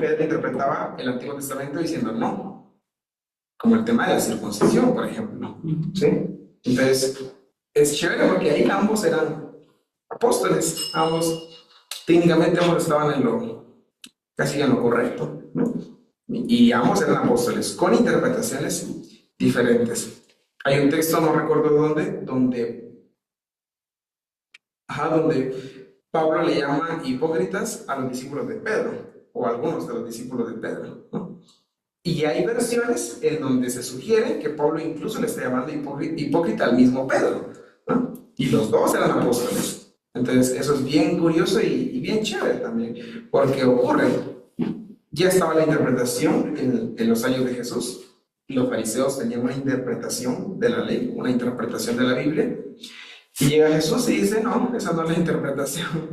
Pedro interpretaba el Antiguo Testamento diciendo no, como el tema de la circuncisión, por ejemplo, ¿sí? Entonces, es chévere porque ahí ambos eran apóstoles, técnicamente ambos estaban casi en lo correcto, ¿no? Y ambos eran apóstoles, con interpretaciones diferentes. Hay un texto, no recuerdo donde Pablo le llama hipócritas a los discípulos de Pedro, o algunos de los discípulos de Pedro, ¿no? Y hay versiones en donde se sugiere que Pablo incluso le está llamando hipócrita al mismo Pedro, ¿no? Y los dos eran apóstoles. Entonces, eso es bien curioso y bien chévere también, porque ocurre. Ya estaba la interpretación en los años de Jesús. Los fariseos tenían una interpretación de la ley, una interpretación de la Biblia. Y llega Jesús y dice, no, esa no es la interpretación.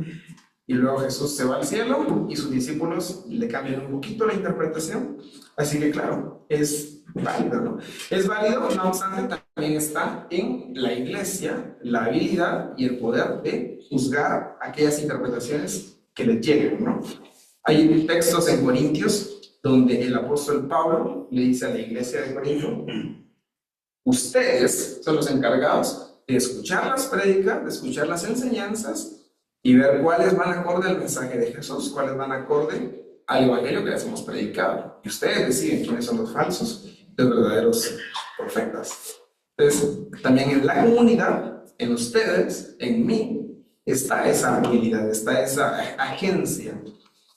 Y luego Jesús se va al cielo y sus discípulos le cambian un poquito la interpretación. Así que claro, es válido, ¿no? Es válido, no obstante, también está en la iglesia la habilidad y el poder de juzgar aquellas interpretaciones que les lleguen, ¿no? Hay textos en Corintios donde el apóstol Pablo le dice a la iglesia de Corinto, ustedes son los encargados de escuchar las prédicas, de escuchar las enseñanzas y ver cuáles van acorde al mensaje de Jesús, cuáles van acorde al evangelio que les hemos predicado. Y ustedes deciden quiénes son los falsos, los verdaderos profetas. Entonces, también en la comunidad, en ustedes, en mí, está esa habilidad, está esa agencia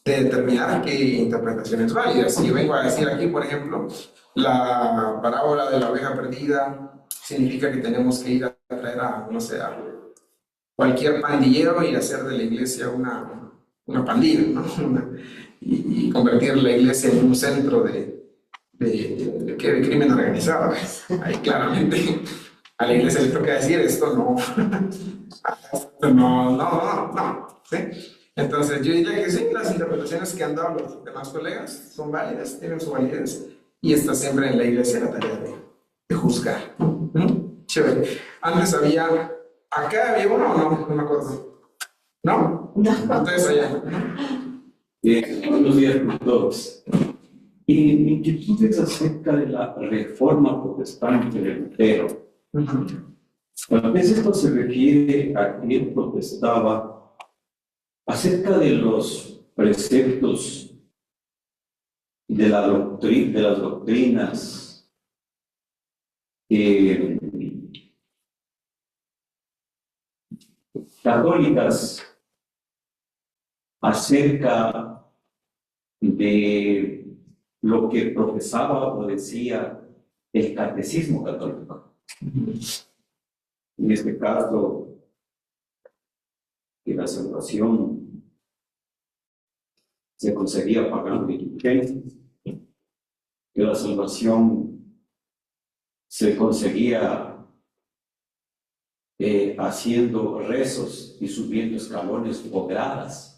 de determinar qué interpretación es válida. Si yo vengo a decir aquí, por ejemplo, la parábola de la oveja perdida, significa que tenemos que ir a traer a, no sé, a cualquier pandillero y hacer de la iglesia una pandilla, ¿no? Y convertir la iglesia en un centro de crimen organizado. Ahí claramente a la iglesia le toca decir esto no, ¿sí? Entonces yo diría que sí, las interpretaciones que han dado los demás colegas son válidas, tienen su validez, y está siempre en la iglesia la tarea de juzgar. Chévere. Antes acá había uno o no, no me acuerdo. ¿No? Entonces allá, ¿no? Buenos días a todos. Y mi inquietud es acerca de la reforma protestante de Lutero. Tal vez esto se refiere a quien protestaba acerca de los preceptos de las doctrinas católicas acerca de lo que profesaba o decía el catecismo católico. En este caso, que la salvación se conseguía pagando indulgencias, que la salvación se conseguía haciendo rezos y subiendo escalones o gradas,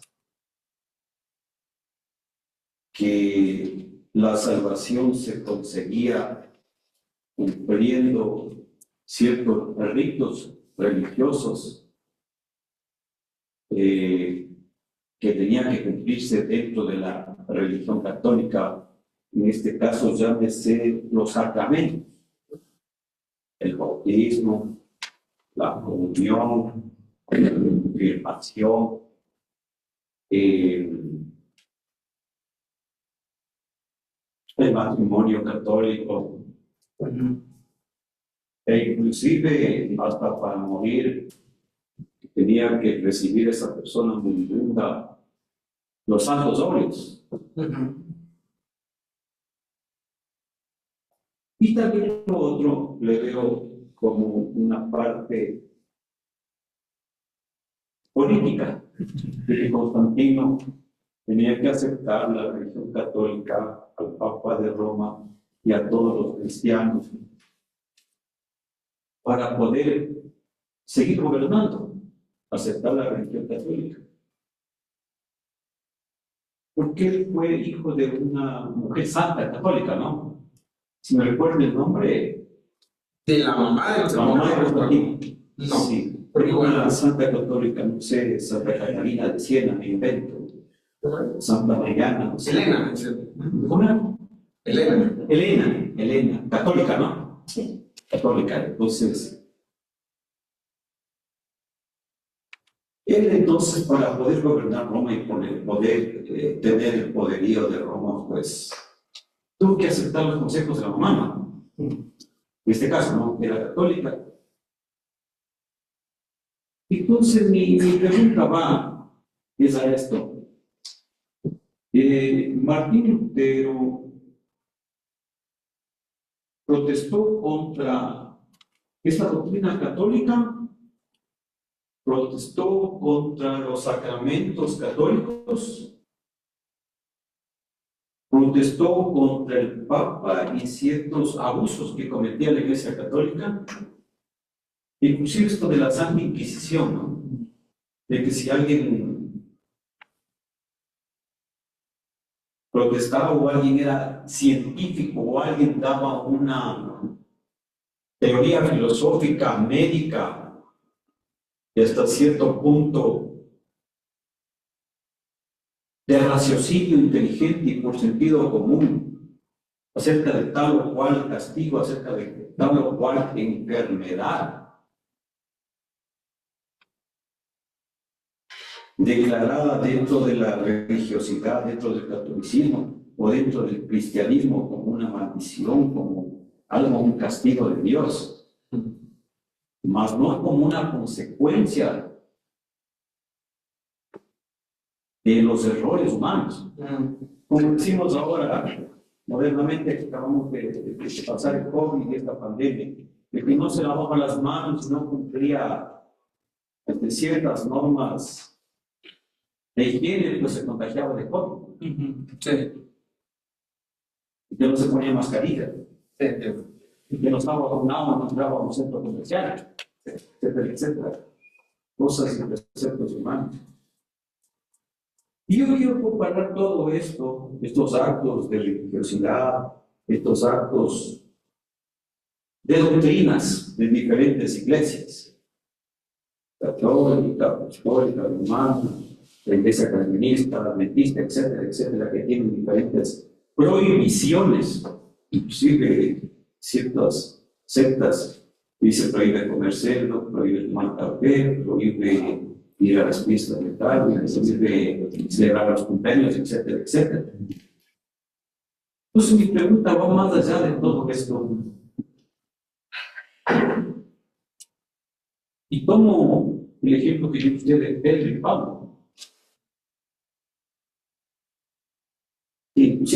que la salvación se conseguía cumpliendo ciertos ritos religiosos que tenían que cumplirse dentro de la religión católica, en este caso llámese los sacramentos, el bautismo, la comunión, la confirmación, el matrimonio católico, e inclusive hasta para morir tenía que recibir esa persona moribunda los santos óleos. Y también lo otro le veo como una parte política, de que Constantino tenía que aceptar la religión católica, al Papa de Roma y a todos los cristianos para poder seguir gobernando, aceptar la religión católica. Porque él fue hijo de una mujer santa católica, ¿no? Si me recuerdo el nombre. De la mamá de La mamá de Constantino. No. Sí, Porque una santa católica, no sé, Santa Catalina de Siena, me invento. Santa Mariana, no sé. Elena. ¿Cómo era? Elena. Elena, católica, ¿no? Sí. Católica, entonces. Él entonces, para poder gobernar Roma y poder tener el poderío de Roma, pues tuvo que aceptar los consejos de la mamá, ¿no? En este caso, ¿no? Era católica. Entonces, mi pregunta es a esto. Martín Lutero protestó contra esta doctrina católica, protestó contra los sacramentos católicos, protestó contra el Papa y ciertos abusos que cometía la Iglesia Católica, inclusive esto de la Santa Inquisición, ¿no? De que si alguien protestaba o alguien era científico o alguien daba una teoría filosófica, médica, y hasta cierto punto de raciocinio inteligente y por sentido común acerca de tal o cual castigo, acerca de tal o cual enfermedad declarada dentro de la religiosidad, dentro del catolicismo o dentro del cristianismo como una maldición, como algo, un castigo de Dios, mas no como una consecuencia de los errores humanos. Como decimos ahora, modernamente, que acabamos de pasar el COVID y esta pandemia, de que no se lavaba las manos y no cumplía ciertas normas de higiene, pues se contagiaba de COVID. Sí. Y que no se ponía mascarilla. Sí. Y que no estaba vacunado, no entraba a un centro comercial, etcétera, etcétera. Cosas y preceptos humanos. Y yo quiero comparar todo esto, estos actos de religiosidad, estos actos de doctrinas de diferentes iglesias, católica, apostólica, romana, la iglesia calvinista, adventista, etcétera, etcétera, que tienen diferentes prohibiciones, inclusive ciertas sectas dice prohíbe comer cerdo, prohíbe tomar café, prohíbe ir a las fiestas de tal, prohíbe celebrar los cumpleaños, etcétera, etcétera. Entonces mi pregunta va más allá de todo esto. Y tomo el ejemplo que dio usted de Pedro y Pablo.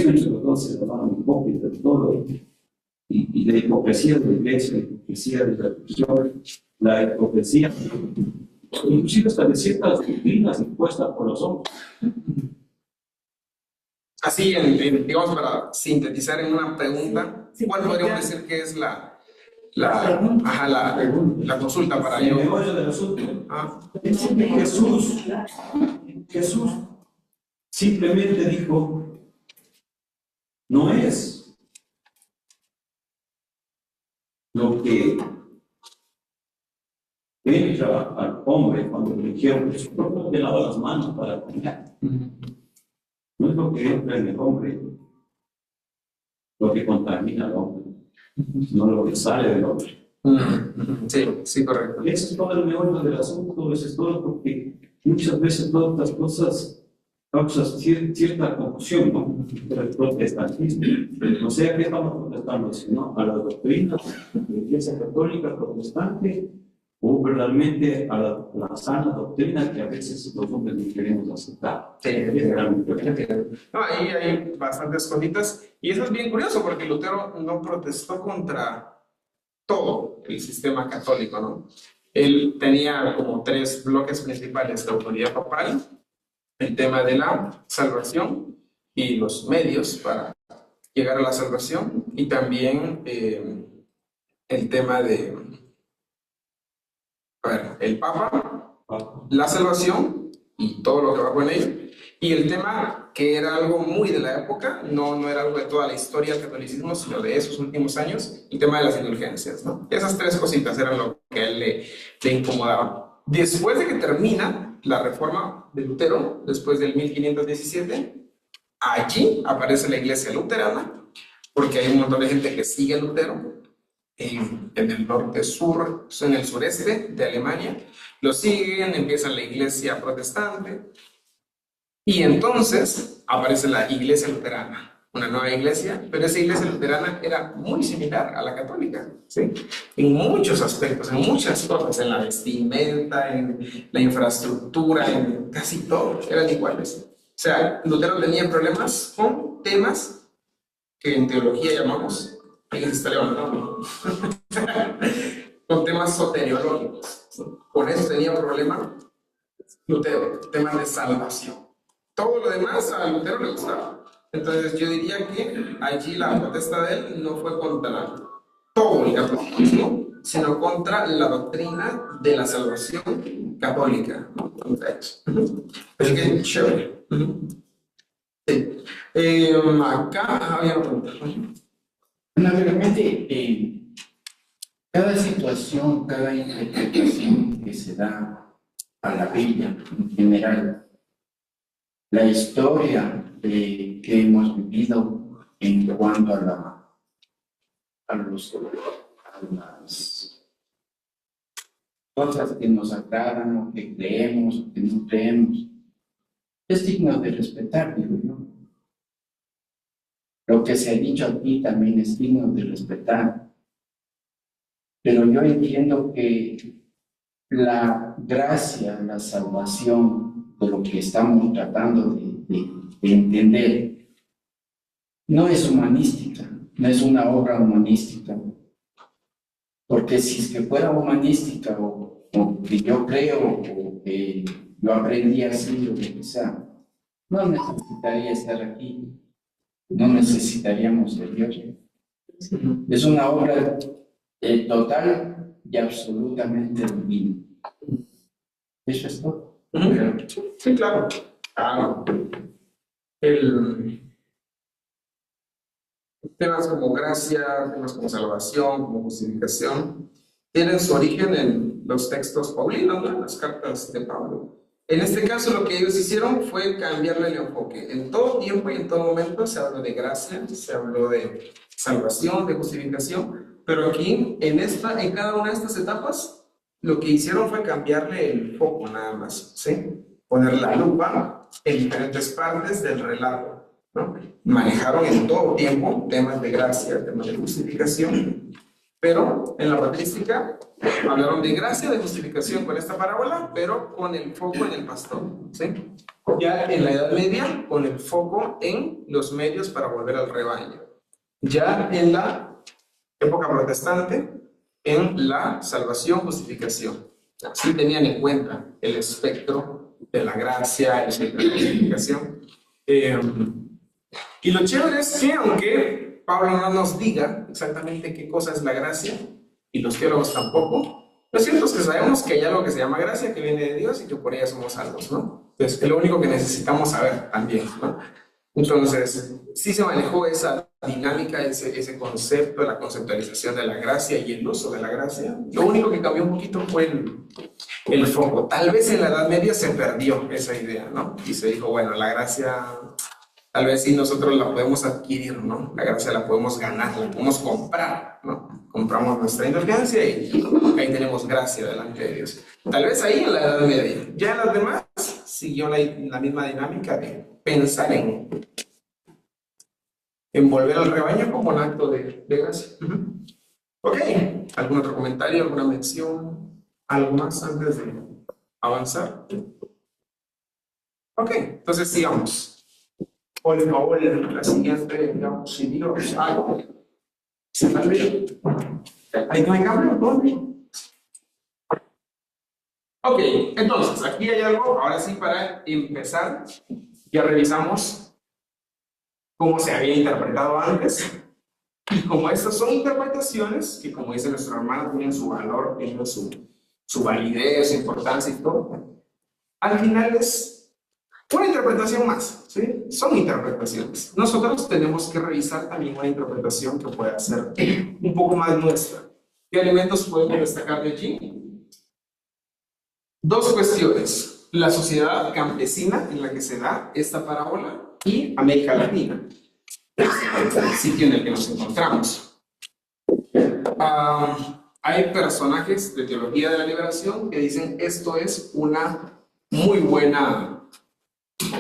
inclusive entre los dos se daban un poco de todo, y la hipocresía de la iglesia, la hipocresía de la religión, la hipocresía, inclusive hasta de ciertas doctrinas impuestas por los hombres. Así, digamos, para sintetizar en una pregunta, ¿cuál podríamos decir que es la consulta para El yo? meollo del asunto. Ah, Jesús simplemente dijo, no es lo que entra al hombre cuando le dijeron que su propio te lava las manos para comer. No es lo que entra en el hombre lo que contamina al hombre, sino lo que sale del hombre. sí, sí, correcto. Eso es todo el meollo del asunto, eso es todo, porque muchas veces todas estas cosas causan cierta confusión, ¿no? El protestantismo. No sé a qué estamos protestando, sino a las doctrinas de la Iglesia Católica Protestante o verdaderamente a la sana doctrina que a veces los hombres no queremos aceptar. Sí, no, ahí hay bastantes cositas. Y eso es bien curioso porque Lutero no protestó contra todo el sistema católico, ¿no? Él tenía como 3 bloques principales: la autoridad papal, el tema de la salvación y los medios para llegar a la salvación, y también el tema de, el Papa, la salvación y todo lo que va con ello, y el tema que era algo muy de la época, no era algo de toda la historia del catolicismo, sino de esos últimos años, el tema de las indulgencias, ¿no? Esas 3 cositas eran lo que a él le incomodaba. Después de que termina la reforma de Lutero, después del 1517, allí aparece la iglesia luterana, porque hay un montón de gente que sigue a Lutero en el norte-sur, en el sureste de Alemania. Lo siguen, empieza la iglesia protestante, y entonces aparece la iglesia luterana, una nueva iglesia, pero esa iglesia luterana era muy similar a la católica, ¿sí? En muchos aspectos, en muchas cosas, en la vestimenta, en la infraestructura, en casi todo, eran iguales. O sea, Lutero tenía problemas con temas que en teología llamamos, alguien se está levantando, con temas soteriológicos. Con eso tenía un problema Lutero, temas de salvación. Todo lo demás a Lutero le gustaba. Entonces yo diría que allí la protesta de él no fue contra todo el catolicismo, sino contra la doctrina de la salvación católica, ¿no? Entonces, así que chévere. Sí. Acá había una pregunta. Bueno, realmente cada situación, cada interpretación que se da a la Biblia en general, la historia que hemos vivido en cuanto a las cosas que nos agradan, o que creemos, o que no creemos, es digno de respetar, digo yo. Lo que se ha dicho aquí también es digno de respetar. Pero yo entiendo que la gracia, la salvación, de lo que estamos tratando de entender, no es humanística, no es una obra humanística. Porque si es que fuera humanística, o que yo creo, o que yo aprendí así, o lo que sea, no necesitaría estar aquí, no necesitaríamos de Dios. Es una obra total y absolutamente divina. Eso es todo. Sí, claro. Temas como gracia, temas como salvación, como justificación, tienen su origen en los textos paulinos, ¿no? En las cartas de Pablo. En este caso, lo que ellos hicieron fue cambiarle el enfoque. En todo tiempo y en todo momento se habló de gracia, se habló de salvación, de justificación, pero aquí, en cada una de estas etapas, lo que hicieron fue cambiarle el foco nada más, ¿sí? Poner la lupa en diferentes partes del relato, ¿no? Manejaron en todo tiempo temas de gracia, temas de justificación, Pero en la patrística hablaron de gracia, de justificación con esta parábola, pero con el foco en el pastor, ¿sí? Ya en la Edad Media, con el foco en los medios para volver al rebaño. Ya en la época protestante, en la salvación, justificación. Sí tenían en cuenta el espectro de la gracia, el espectro de la justificación. Y lo chévere es que, aunque Pablo no nos diga exactamente qué cosa es la gracia, y los teólogos tampoco, lo cierto es que sabemos que hay algo que se llama gracia, que viene de Dios y que por ella somos salvos, ¿no? Entonces, es lo único que necesitamos saber también, ¿no? Entonces, sí se manejó esa dinámica, ese concepto, la conceptualización de la gracia y el uso de la gracia. Lo único que cambió un poquito fue el foco. Tal vez en la Edad Media se perdió esa idea, ¿no? Y se dijo, bueno, la gracia, tal vez sí nosotros la podemos adquirir, ¿no? La gracia la podemos ganar, la podemos comprar, ¿no? Compramos nuestra indulgencia y ahí tenemos gracia delante de Dios. Tal vez ahí en la Edad Media. Ya en las demás siguió la misma dinámica de pensar en volver al rebaño como un acto de gracia. Ok, ¿algún otro comentario, alguna mención, algo más antes de avanzar? Ok, entonces sigamos. Por favor, la siguiente, digamos, si Dios algo. ¿Se está bien? ¿Ahí no hay cambio? ¿Dónde? Ok, entonces, aquí hay algo, ahora sí, para empezar, ya revisamos cómo se había interpretado antes, y como estas son interpretaciones que, como dice nuestro hermano, tienen su valor, tienen su validez, su importancia y todo, al final es una interpretación más, ¿sí? Son interpretaciones. Nosotros tenemos que revisar también una interpretación que pueda ser un poco más nuestra. ¿Qué elementos podemos destacar de allí? Dos cuestiones: la sociedad campesina en la que se da esta parábola y América Latina, el sitio en el que nos encontramos. Hay personajes de teología de la liberación que dicen esto es una muy buena,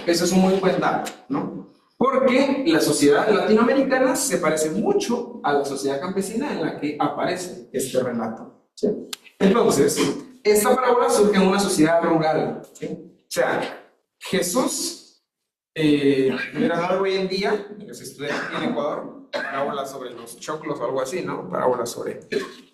eso es un muy buen dato, ¿no? Porque la sociedad latinoamericana se parece mucho a la sociedad campesina en la que aparece este relato, ¿sí? Entonces, esta parábola surge en una sociedad rural, ¿sí? O sea, Jesús hubiera dado hoy en día, en los estudiantes aquí en Ecuador, parábolas sobre los choclos o algo así, ¿no? Parábolas sobre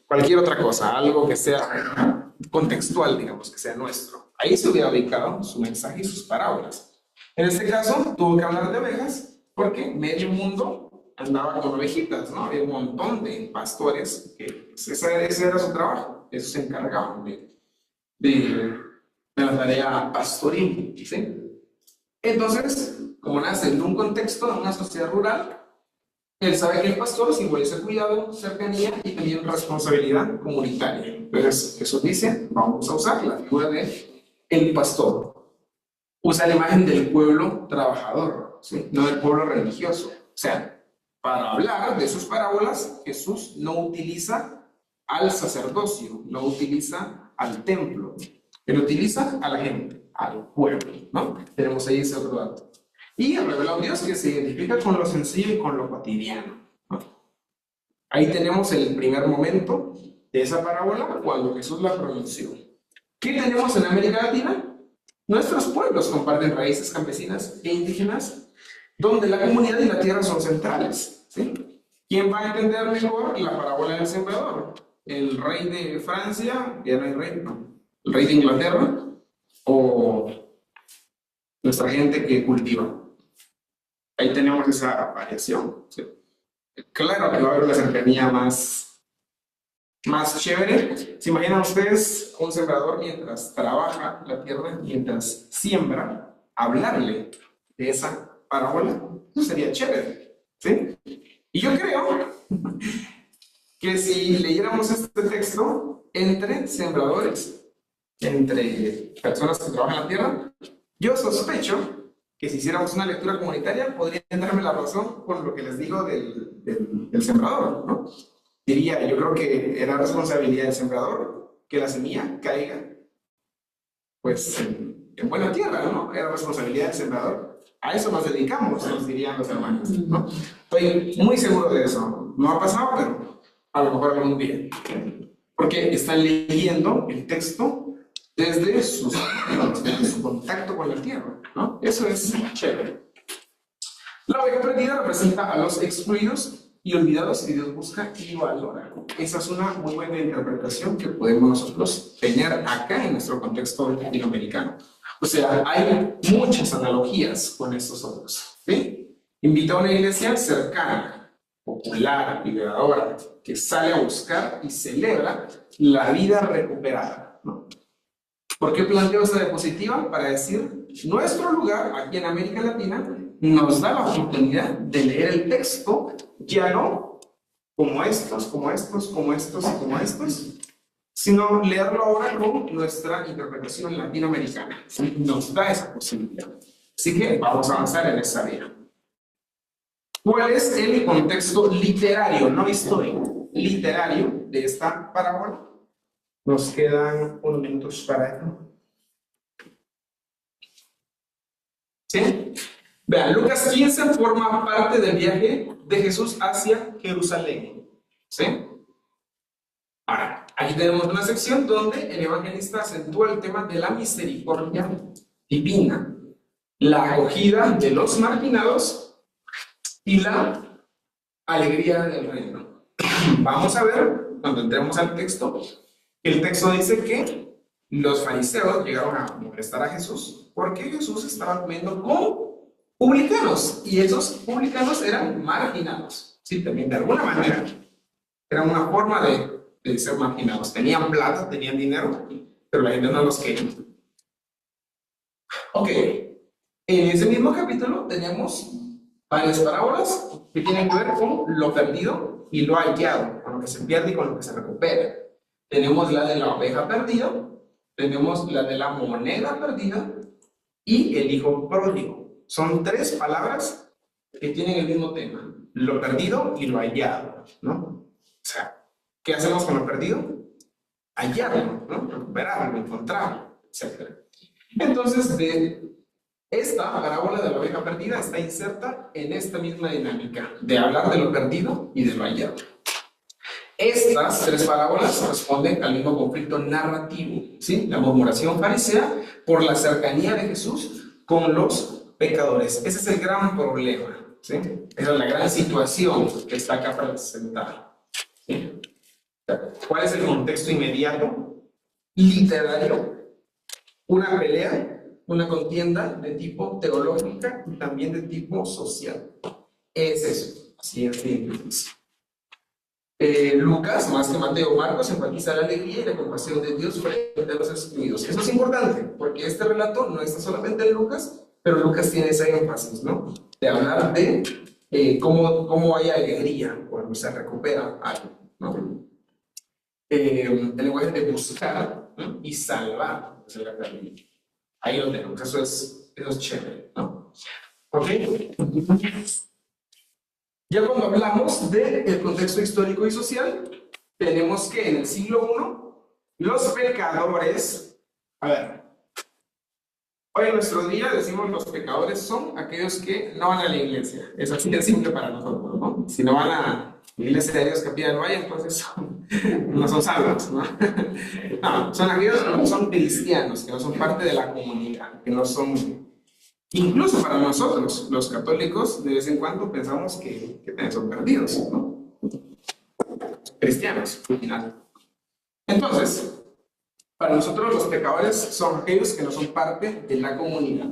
cualquier otra cosa, algo que sea contextual, digamos, que sea nuestro. Ahí se hubiera ubicado su mensaje y sus parábolas. En este caso, tuvo que hablar de ovejas porque medio mundo andaba con ovejitas, ¿no? Había un montón de pastores que pues, ese era su trabajo, eso se encargaban de la tarea pastoril, ¿sí? Entonces, como nace en un contexto, en una sociedad rural, él sabe que el pastor simboliza cuidado, cercanía y también responsabilidad comunitaria. Entonces, Jesús dice, vamos a usar la figura de el pastor. Usa la imagen del pueblo trabajador, ¿sí? No del pueblo religioso. O sea, para hablar de sus parábolas, Jesús no utiliza al sacerdocio, no utiliza al templo, él utiliza a la gente, al pueblo, ¿no? Tenemos ahí ese otro dato. Y revela un Dios que se identifica con lo sencillo y con lo cotidiano, ¿no? Ahí tenemos el primer momento de esa parábola cuando Jesús la pronunció. ¿Qué tenemos en América Latina? Nuestros pueblos comparten raíces campesinas e indígenas, donde la comunidad y la tierra son centrales, ¿sí? ¿Quién va a entender mejor la parábola del sembrador? ¿El rey de Francia? Ya no hay rey, ¿no? ¿El rey de Inglaterra? ¿O nuestra gente que cultiva? Ahí tenemos esa variación, ¿sí? Claro que va a haber una cercanía más chévere. ¿Se imaginan ustedes un sembrador mientras trabaja la tierra, mientras siembra, hablarle de esa parábola? Eso sería chévere, ¿sí? Y yo creo que si leyéramos este texto entre sembradores, entre personas que trabajan la tierra, yo sospecho que si hiciéramos una lectura comunitaria podrían darme la razón con lo que les digo del sembrador, ¿no? Diría, yo creo que era responsabilidad del sembrador que la semilla caiga pues en buena tierra, ¿no? Era responsabilidad del sembrador. A eso nos dedicamos, nos dirían los hermanos, ¿no? Estoy muy seguro de eso. No ha pasado, pero a lo mejor algún día, porque están leyendo el texto desde su contacto con la tierra, ¿no? Eso es chévere. La oveja perdida representa a los excluidos y olvidados que Dios busca y valora. Esa es una muy buena interpretación que podemos nosotros tener acá en nuestro contexto latinoamericano. O sea, hay muchas analogías con estos otros, ¿sí? Invita a una iglesia cercana, popular, liberadora, que sale a buscar y celebra la vida recuperada, ¿no? ¿Por qué planteo esta diapositiva? Para decir, nuestro lugar aquí en América Latina nos da la oportunidad de leer el texto, ya no como estos, como estos, como estos y como estos, sino leerlo ahora con nuestra interpretación latinoamericana. Nos da esa posibilidad. Así que vamos a avanzar en esa vía. ¿Cuál es el contexto literario, no histórico, literario de esta parábola? Nos quedan unos minutos para esto. ¿Sí? Vean, Lucas 15 forma parte del viaje de Jesús hacia Jerusalén. ¿Sí? Ahora, aquí tenemos una sección donde el evangelista acentúa el tema de la misericordia divina, la acogida de los marginados y la alegría del reino. Vamos a ver, cuando entremos al texto, el texto dice que los fariseos llegaron a molestar a Jesús porque Jesús estaba comiendo con publicanos, y esos publicanos eran marginados, ¿sí? También de alguna manera era una forma de ser marginados. Tenían plata, tenían dinero, pero la gente no los quería. Ok, en ese mismo capítulo tenemos varias parábolas que tienen que ver con lo perdido y lo hallado, con lo que se pierde y con lo que se recupera. Tenemos la de la oveja perdida, tenemos la de la moneda perdida y el hijo pródigo. Son tres palabras que tienen el mismo tema, lo perdido y lo hallado, ¿no? O sea, ¿qué hacemos con lo perdido? Hallarlo, ¿no? Recuperarlo, encontrarlo, etc. Entonces, esta parábola de la oveja perdida está inserta en esta misma dinámica de hablar de lo perdido y de lo hallado. Estas tres parábolas responden al mismo conflicto narrativo, ¿sí? La murmuración farisea por la cercanía de Jesús con los pecadores. Ese es el gran problema, ¿sí? Esa es la gran situación que está acá presentada, ¿sí? ¿Cuál es el contexto inmediato? Literario. Una pelea, una contienda de tipo teológica y también de tipo social. Es eso, así es simple. Lucas, más que Mateo, Marcos, enfatiza la alegría y la compasión de Dios frente a los excluidos. Eso es importante, porque este relato no está solamente en Lucas, pero Lucas tiene ese énfasis, ¿no? De hablar de cómo hay alegría cuando se recupera algo, ¿no? El lenguaje de buscar, ¿no? Y salvar, es la realidad. Ahí lo tenemos, eso es chévere, ¿no? ¿Ok? Ya cuando hablamos del contexto histórico y social, tenemos que en el siglo I, los pecadores, a ver, hoy en nuestro día decimos los pecadores son aquellos que no van a la iglesia. Es así de simple para nosotros, ¿no? Si no van a la iglesia de Dios Capilla del Valle, entonces no son salvos, ¿no? No, son aquellos que no son cristianos, que no son parte de la comunidad, que no son... Incluso para nosotros, los católicos, de vez en cuando pensamos que son perdidos, ¿no? Cristianos, al final. Entonces, para nosotros los pecadores son aquellos que no son parte de la comunidad.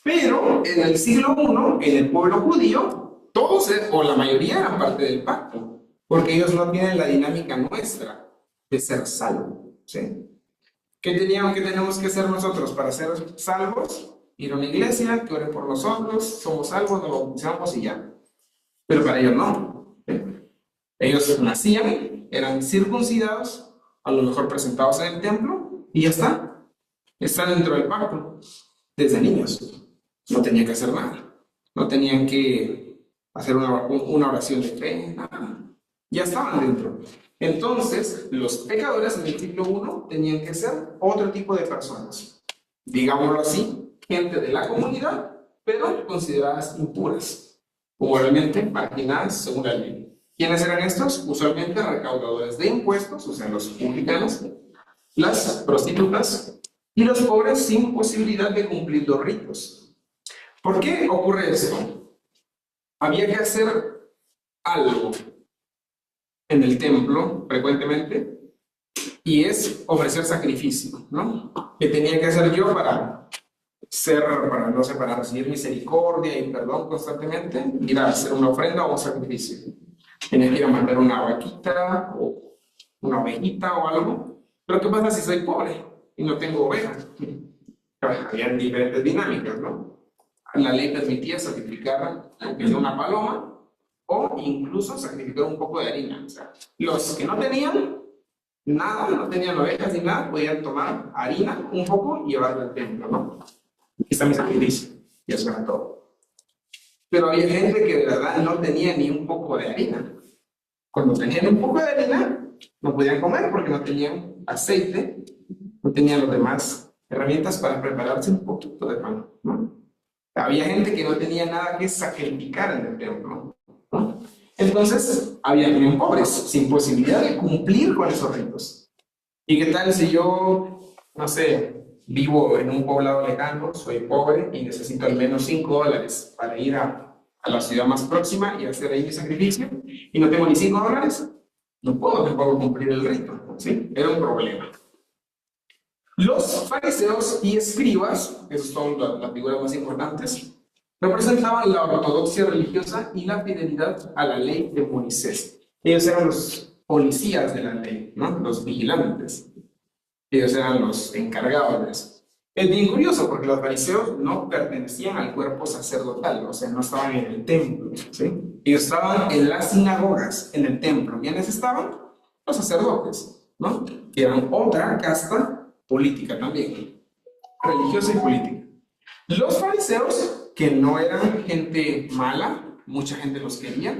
Pero en el siglo I, en el pueblo judío, todos o la mayoría eran parte del pacto, porque ellos no tienen la dinámica nuestra de ser salvo, ¿sí? ¿Qué tenemos que hacer nosotros para ser salvos? Ir a una iglesia, que oren por nosotros, somos salvos, nos bautizamos y ya. Pero para ellos no. Ellos nacían, eran circuncidados, a lo mejor presentados en el templo, y ya está. Están dentro del pacto, desde niños. No tenían que hacer nada. No tenían que hacer una oración de fe, nada. Ya estaban dentro. Entonces, los pecadores en el siglo I tenían que ser otro tipo de personas. Digámoslo así, gente de la comunidad, pero consideradas impuras, o realmente marginadas según la ley. ¿Quiénes eran estos? Usualmente recaudadores de impuestos, o sea, los publicanos, las prostitutas y los pobres sin posibilidad de cumplir los ritos. ¿Por qué ocurre esto? Había que hacer algo en el templo frecuentemente y es ofrecer sacrificio, ¿no? ¿Qué tenía que hacer yo para no sé, para recibir misericordia y perdón constantemente? Ir a hacer una ofrenda o un sacrificio. Tenía que ir a mandar una vaquita o una ovejita o algo. Pero ¿qué pasa si soy pobre y no tengo ovejas? Había diferentes dinámicas, ¿no? La ley permitía sacrificar aunque sea una paloma o incluso sacrificar un poco de harina. O sea, los que no tenían nada, no tenían ovejas ni nada, podían tomar harina un poco y llevarla al templo, ¿no? Aquí está mi sacrificio, y eso era todo. Pero había gente que de verdad no tenía ni un poco de harina. Cuando tenían un poco de harina, no podían comer porque no tenían aceite, no tenían las demás herramientas para prepararse un poquito de pan, ¿no? Había gente que no tenía nada que sacrificar en el templo, ¿no? Entonces, había también pobres, sin posibilidad de cumplir con esos ritos. ¿Y qué tal si yo, no sé, vivo en un poblado lejano, soy pobre y necesito al menos $5 para ir a la ciudad más próxima y hacer ahí mi sacrificio, y no tengo ni $5? No puedo tampoco cumplir el rito, ¿sí? Era un problema. Los fariseos y escribas, esos son las figuras más importantes, representaban la ortodoxia religiosa y la fidelidad a la ley de Moisés. Ellos eran los policías de la ley, ¿no? Los vigilantes. Ellos eran los encargados de eso. Es bien curioso porque los fariseos no pertenecían al cuerpo sacerdotal, o sea, no estaban en el templo, ¿sí? Ellos estaban en las sinagogas, en el templo. ¿Quiénes estaban? Los sacerdotes, ¿no? Que eran otra casta política también, religiosa y política. Los fariseos, que no eran gente mala, mucha gente los quería.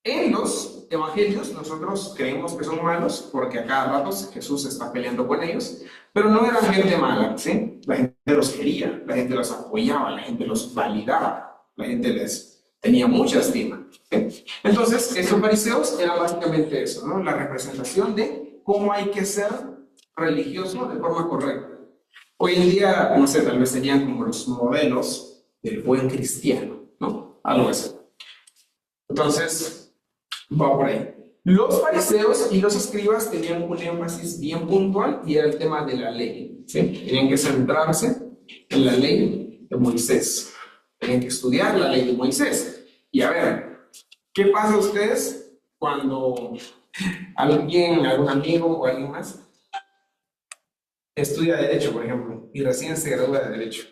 En los evangelios nosotros creemos que son malos porque a cada rato Jesús está peleando con ellos, pero no eran gente mala, ¿sí? La gente los quería, la gente los apoyaba, la gente los validaba, la gente les tenía mucha estima, ¿sí? Entonces, estos fariseos eran básicamente eso, ¿no? La representación de cómo hay que ser religioso de forma correcta. Hoy en día, no sé, tal vez serían como los modelos del buen cristiano, ¿no? Algo así. Entonces, va por ahí. Los fariseos y los escribas tenían un énfasis bien puntual y era el tema de la ley, ¿sí? Tenían que centrarse en la ley de Moisés. Tenían que estudiar la ley de Moisés. Y a ver, ¿qué pasa a ustedes cuando algún amigo o alguien más estudia Derecho, por ejemplo, y recién se gradúa de Derecho?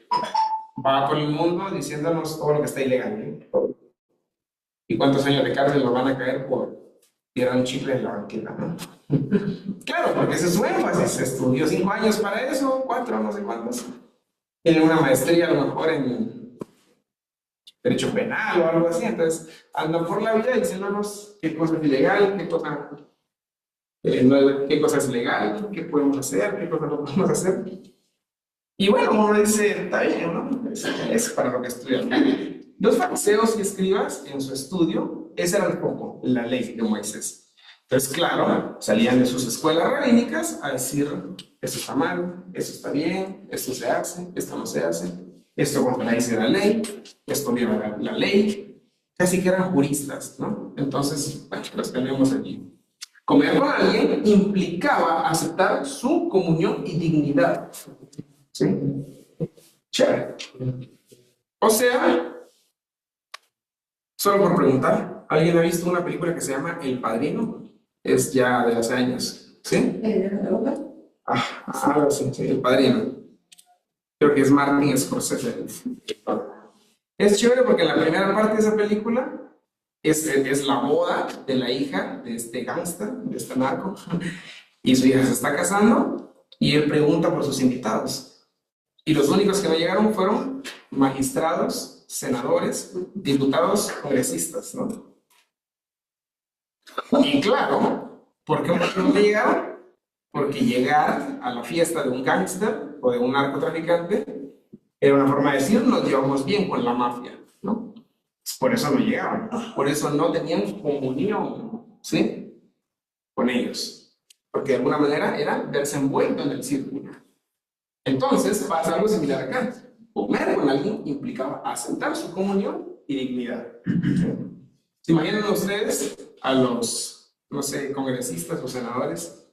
Va por el mundo diciéndonos todo lo que está ilegal, ¿eh? ¿Y cuántos años de cárcel nos van a caer por tirar un chicle en la banqueta, ¿no? Claro, porque ese es su énfasis. Estudió 5 años para eso, 4, no sé cuántos. Tiene una maestría a lo mejor en Derecho Penal o algo así. Entonces, andan por la vida diciéndonos qué cosa es ilegal, qué cosa es legal, qué podemos hacer, qué cosa no podemos hacer. Y bueno, uno dice, está bien, ¿no? Es para lo que estudian. Los fariseos y escribas, en su estudio, ese era el foco, la ley de Moisés. Entonces, claro, salían de sus escuelas rabínicas a decir, esto está mal, esto está bien, esto se hace, esto no se hace, esto contradice la ley, esto viola la ley. Casi que eran juristas, ¿no? Entonces, bueno, los tenemos aquí. Comer con alguien implicaba aceptar su comunión y dignidad. ¿Sí? Chévere. O sea, solo por preguntar, ¿alguien ha visto una película que se llama El Padrino? Es ya de hace años, ¿sí? Algo así, sí, El Padrino. Creo que es Martin Scorsese. Es chévere porque en la primera parte de esa película es la boda de la hija de este gángster, de este narco, y su hija se está casando y él pregunta por sus invitados. Y los únicos que no llegaron fueron magistrados, senadores, diputados, congresistas, ¿no? Y claro, ¿por qué no llegaron? Porque llegar a la fiesta de un gángster o de un narcotraficante era una forma de decir, nos llevamos bien con la mafia, ¿no? Por eso no llegaban, por eso no tenían comunión, ¿sí? Con ellos, porque de alguna manera era verse envuelto en el círculo. Entonces pasa algo similar acá. Comer con alguien implicaba aceptar su comunión y dignidad. ¿Se imaginan ustedes a los, no sé, congresistas o senadores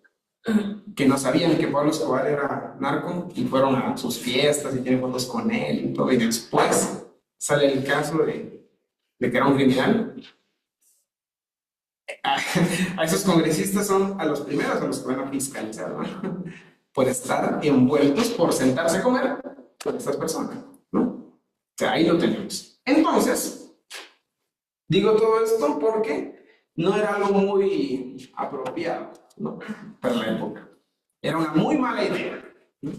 que no sabían que Pablo Escobar era narco y fueron a sus fiestas y tienen fotos con él y todo, y después sale el caso de que era un criminal? A esos congresistas son a los primeros a los que van a fiscalizar, ¿no? Por estar envueltos, por sentarse a comer con estas personas, ¿no? O sea, ahí lo tenemos. Entonces, digo todo esto porque no era algo muy apropiado, ¿no? Para la época. Era una muy mala idea, ¿no?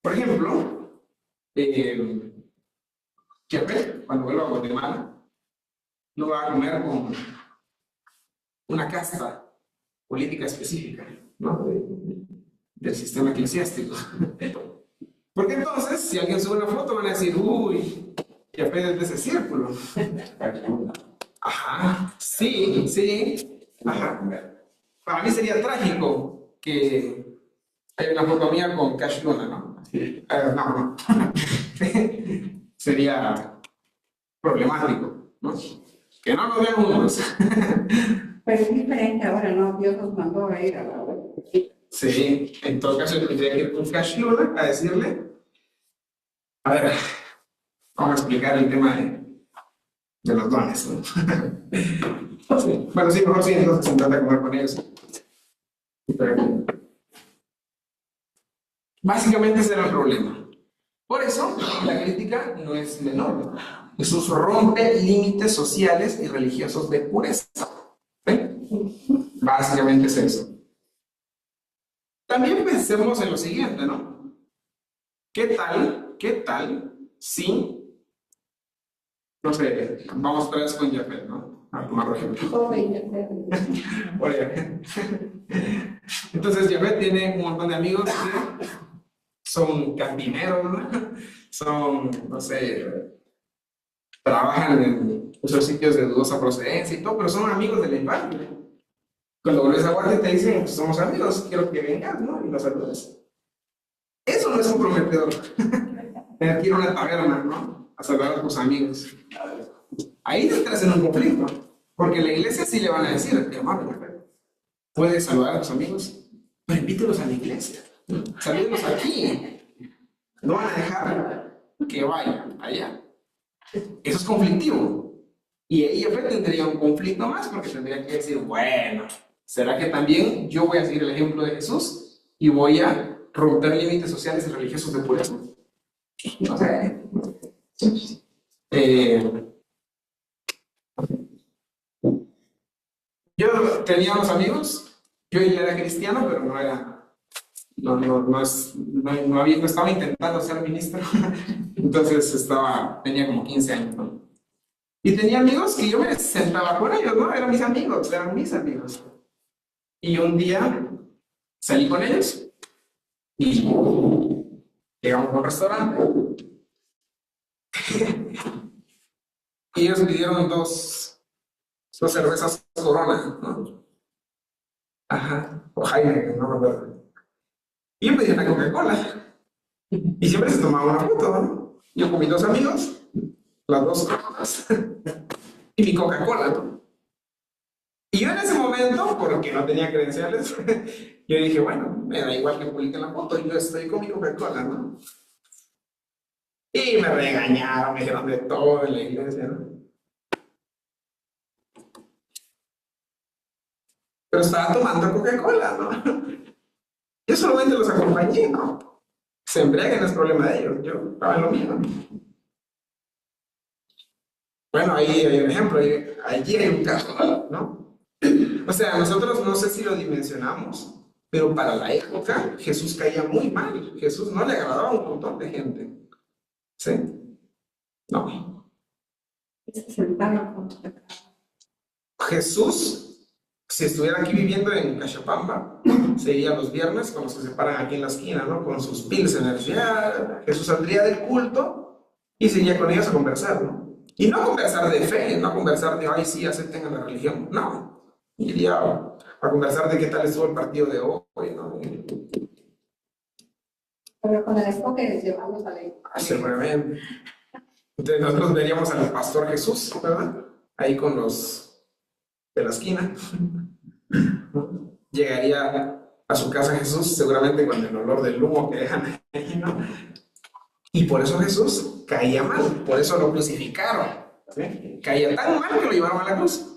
Por ejemplo, Chepe, cuando vuelva a Guatemala, no va a comer con una casta política específica, ¿no? Del sistema eclesiástico. Porque entonces, si alguien sube una foto, van a decir, uy, Chepe es de ese círculo. Ajá, sí, sí. Ajá. Para mí sería trágico que haya una foto mía con Cash Luna, ¿no? No. Sería problemático, ¿no? Que no nos vean juntos. Pero es diferente ahora, ¿no? Dios nos mandó a ir a la web. Sí, en todo caso yo tendría que ir con Cash Luna a decirle, a ver, vamos a explicar el tema de los dones, ¿no? Sí. Bueno, sí, mejor sí, entonces intenta comer con ellos. Pero, básicamente ese era el problema. Por eso, la crítica no es menor. Jesús rompe límites sociales y religiosos de pureza. ¿Sí? Básicamente es eso. También pensemos en lo siguiente, ¿no? ¿Qué tal si, no sé, vamos otra vez con Jafet, ¿no? A tomar por ejemplo. Entonces Jafet tiene un montón de amigos que son cantineros, ¿no? Son, no sé, trabajan en esos sitios de dudosa procedencia y todo, pero son amigos de la infancia. Cuando vuelves a Guate te dicen, pues somos amigos, quiero que vengas, ¿no? Y los saludas. Eso no es comprometedor. Tener que ir a una taberna, ¿no? A saludar a tus amigos. Ahí te entras en un conflicto, porque la iglesia sí le van a decir, hermano, puedes saludar a tus amigos, pero invítelos a la iglesia. Salúdenlos aquí. No van a dejar que vayan allá. Eso es conflictivo. Y ahí Jafet tendría un conflicto más porque tendría que decir, bueno, ¿será que también yo voy a seguir el ejemplo de Jesús y voy a romper límites sociales y religiosos de pureza? No sé. Yo tenía unos amigos, yo ya era cristiano, pero no era. No estaba intentando ser ministro, entonces tenía como 15 años, ¿no? Y tenía amigos que yo me sentaba con ellos, ¿no? Eran mis amigos. Y un día salí con ellos y llegamos a un restaurante. Y ellos pidieron dos cervezas Corona, ¿no? Ajá, o Jaime, no me acuerdo. Y yo pedí una Coca-Cola. Y siempre se tomaba una foto, ¿no? Yo con mis dos amigos, las dos Coronas, y mi Coca-Cola, ¿no? Y yo en ese momento, porque no tenía credenciales, yo dije, bueno, me da igual que publiquen la foto, yo estoy con mi Coca-Cola, ¿no? Y me regañaron, me dijeron de todo en la iglesia, ¿no? Pero estaba tomando Coca-Cola, ¿no? Yo solamente los acompañé, ¿no? Se embriaguen, no es problema de ellos, yo estaba en lo mío, ¿no? Bueno, ahí hay un ejemplo, allí hay un caso, ¿no? O sea, nosotros no sé si lo dimensionamos, pero para la época Jesús caía muy mal. Jesús no le agradaba a un montón de gente. ¿Sí? No. Jesús, si estuviera aquí viviendo en Cachapamba, sería los viernes cuando se separan aquí en la esquina, ¿no? Con sus pilseners. Ya Jesús saldría del culto y se iría con ellos a conversar, ¿no? Y no conversar de fe, no conversar de, ay, sí, acepten a la religión. No. Iría a conversar de qué tal estuvo el partido de hoy, ¿no? Pero con el enfoque de llevarlos a la Seguramente. Entonces nosotros veríamos al pastor Jesús, ¿verdad? Ahí con los de la esquina. Llegaría a su casa Jesús, seguramente con el olor del humo que dejan ahí, ¿no? Y por eso Jesús caía mal, por eso lo crucificaron. ¿Sí? Caía tan mal que lo llevaron a la cruz.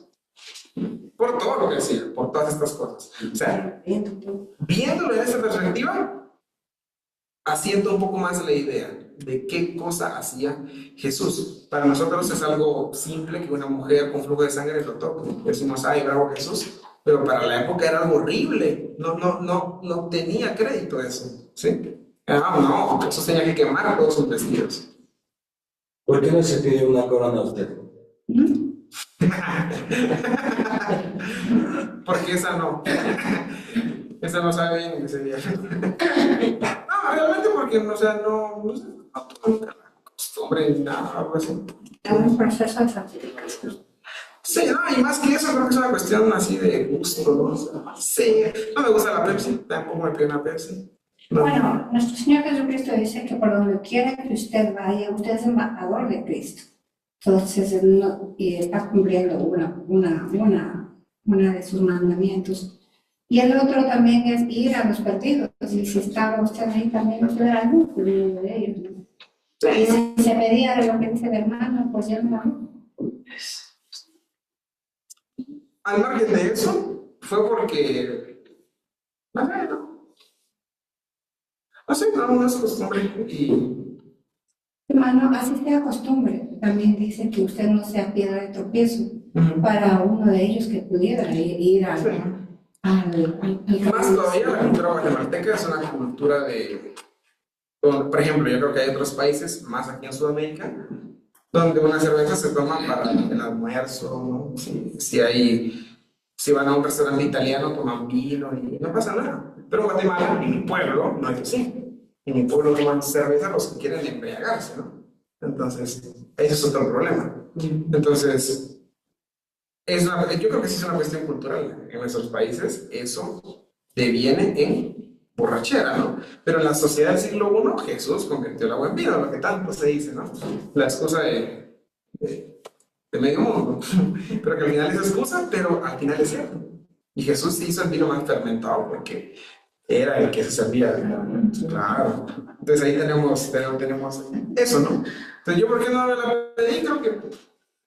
Por todo lo que decía, por todas estas cosas. O sea, viéndolo en esta perspectiva, haciendo un poco más la idea de qué cosa hacía Jesús. Para nosotros es algo simple que una mujer con flujo de sangre lo toque. Decimos, ay, bravo Jesús. Pero para la época era algo horrible. No tenía crédito eso. ¿Sí? No, Jesús tenía que quemar todos sus vestidos. ¿Por qué no se pidió una corona a usted? Porque esa no. Esa no sabe bien qué sería. No, realmente porque, o sea, no sé, no la costumbre ni nada, algo así. Es un proceso de santificación. Sí, no, y más que eso, creo que es una cuestión así de gusto, ¿no? O sea, sí, no me gusta la Pepsi, tampoco me pido una Pepsi. No. Bueno, nuestro Señor Jesucristo dice que por donde quiera que usted vaya, usted es embajador de Cristo. Entonces, y está cumpliendo una de sus mandamientos. Y el otro también es ir a los partidos. Y si estaba usted ahí también, usted era uno de ellos, ¿no? Y si se medía de lo que dice el hermano, pues ya no. Al margen de eso, fue porque, no sé, no es costumbre. Y Hermano, así sea costumbre. También dice que usted no sea piedra de tropiezo para uno de ellos que pudiera ir al más todavía, la cultura guatemalteca es una cultura de, por ejemplo, yo creo que hay otros países, más aquí en Sudamérica, donde una cerveza se toma para el almuerzo, ¿no? Si van a un restaurante italiano, toman vino y no pasa nada. Pero en Guatemala, en mi pueblo, no es así. En mi pueblo toman cerveza los que quieren embriagarse, ¿no? Entonces, ese es otro problema. Entonces, yo creo que sí es una cuestión cultural. En nuestros países, eso deviene en borrachera, ¿no? Pero en la sociedad del siglo I, Jesús convirtió el agua en vino, lo que tanto se dice, ¿no? La excusa de medio mundo. Pero que al final es excusa, pero al final es cierto. Y Jesús sí hizo el vino más fermentado porque era el que se servía. Claro. Entonces ahí tenemos eso, ¿no? Entonces yo, ¿por qué no me la pedí? Creo que,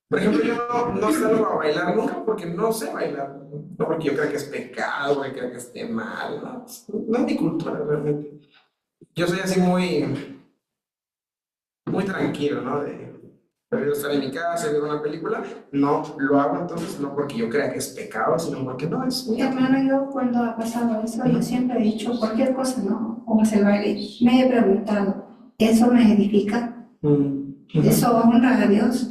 por ejemplo, yo no salgo a bailar nunca porque no sé bailar. No porque yo creo que es pecado, porque creo que esté mal, ¿no? No es mi cultura realmente. Yo soy así muy tranquilo, ¿no? Prefiero estar en mi casa y ver una película. No lo hago entonces, no porque yo crea que es pecado, sino porque no es. Mi hermano, yo cuando ha pasado eso, yo siempre he dicho cualquier cosa, ¿no? Como se baile. Me he preguntado, ¿eso me edifica? ¿Eso honra a Dios?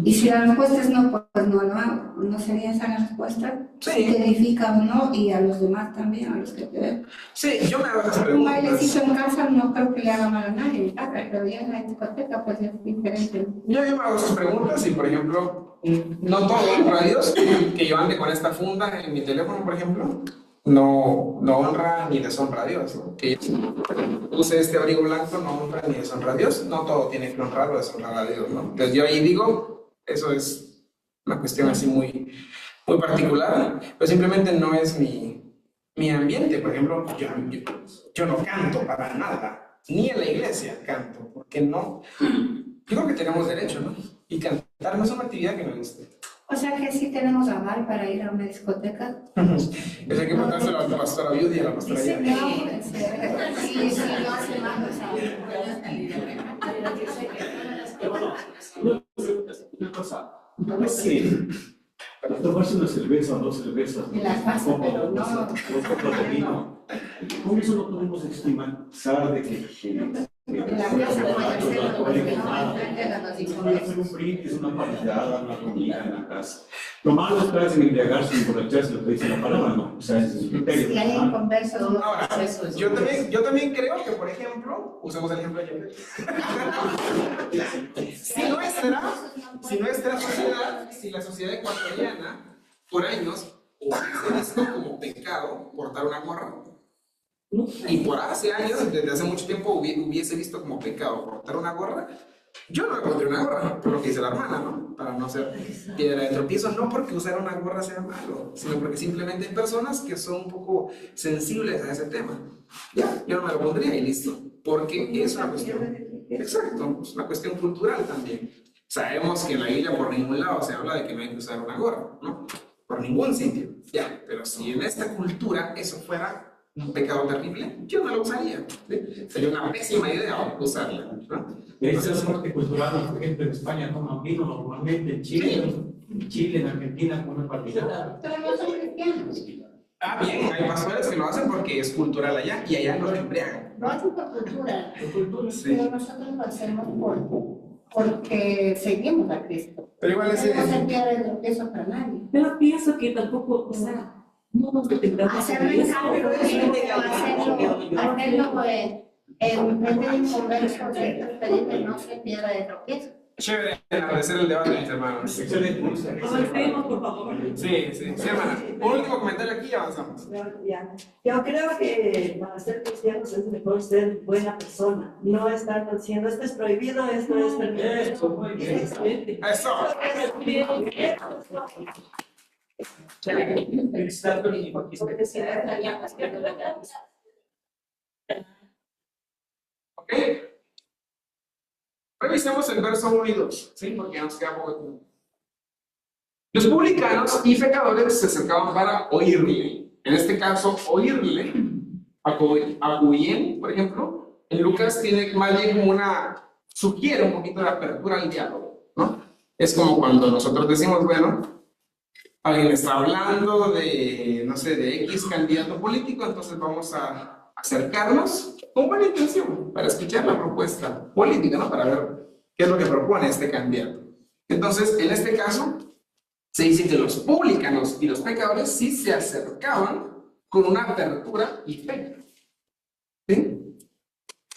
Y si la respuesta es no, pues no lo hago. ¿No sería esa la respuesta? Sí. Si te edifica o no, y a los demás también, a los que te ven. Sí, yo me hago esas Un preguntas. bailecito en casa no creo que le haga mal a nadie, pero ya en la discoteca pues es diferente. Yo me hago esas preguntas y, por ejemplo, no todo honra a Dios. Que yo ande con esta funda en mi teléfono, por ejemplo, no honra ni deshonra a Dios, ¿no? Que use este abrigo blanco no honra ni deshonra a Dios. No todo tiene que honrar o deshonrar a Dios, ¿no? Entonces yo ahí digo, eso es una cuestión así muy particular, pero simplemente no es mi ambiente. Por ejemplo, yo no canto para nada, ni en la iglesia canto, porque no. Creo que tenemos derecho, ¿no? Y cantar no es una actividad que me guste. O sea que sí tenemos aval para ir a una discoteca. Eso hay que preguntarse a la pastora Viudi y a la pastora Sí, Yadi. no, sí, lo hace mal, o sea. Una cosa, no es que para tomarse una cerveza o dos cervezas, En la casa, pero no. dos copas de vino, con eso no podemos estigmatizar de que En la casa puede ser puede hacer un brindis, una parrillada, una comida en la casa. Lo malo es que embriagarse y emborracharse, lo que dice la palabra, ¿no? O sea, ese es el criterio. Y hay conversos. Ahora, yo también creo que, por ejemplo, usemos el ejemplo de Yolanda. Si ecuatoriana, por años, hubiese visto como pecado portar una gorra. Y por hace años, desde hace mucho tiempo, hubiese visto como pecado portar una gorra. Yo no me pondría una gorra, por lo que dice la hermana, ¿no? Para no ser piedra de tropiezo, no porque usar una gorra sea malo, sino porque simplemente hay personas que son un poco sensibles a ese tema. Ya, yo no me lo pondría y listo. Porque es una cuestión, exacto, es una cuestión cultural también. Sabemos que en la Biblia por ningún lado se habla de que no hay que usar una gorra, ¿no? Por ningún sitio. Ya, pero si en esta cultura eso fuera un pecado terrible, yo no lo usaría. ¿Sí? Sería una pésima idea usarla, ¿no? Esa es parte cultural, por ejemplo, en España toman vino normalmente, en Chile, en Argentina comen partida. Pero no son cristianos. Ah, bien, hay pastores que lo hacen porque es cultural allá y allá no lo embriagan. Lo hacen por cultura, Sí. pero nosotros lo hacemos porque seguimos a Cristo. Pero igual No ese... es el día de tropiezo para nadie. Pero pienso que tampoco, o sea, no nos detengamos Hacerlo en en eso. cambio, hacerlo en vez de inconversos, pedirle no se piedra de tropiezo. Chévere enardecer el debate, mis hermanos. Excelente. Avancemos, por favor. Sí, hermana. Un último comentario aquí y avanzamos. Yo creo que para ser cristianos es mejor ser buena persona, no estar diciendo esto es prohibido, esto es permitido. Eso, muy bien. Excelente. Eso. Ok. Revisemos el verso 1 y 2, ¿sí? Porque nos queda poco tiempo. Los publicanos y pecadores se acercaban para oírle. En este caso, oírle, acudían, por ejemplo, en Lucas tiene más bien como sugiere un poquito de apertura al diálogo, ¿no? Es como cuando nosotros decimos, bueno, alguien está hablando de, no sé, de X candidato político, entonces vamos a acercarnos con buena intención para escuchar la propuesta política, ¿no? Para ver qué es lo que propone este candidato. Entonces, en este caso, se dice que los publicanos y los pecadores sí se acercaban con una apertura y fe. ¿Sí?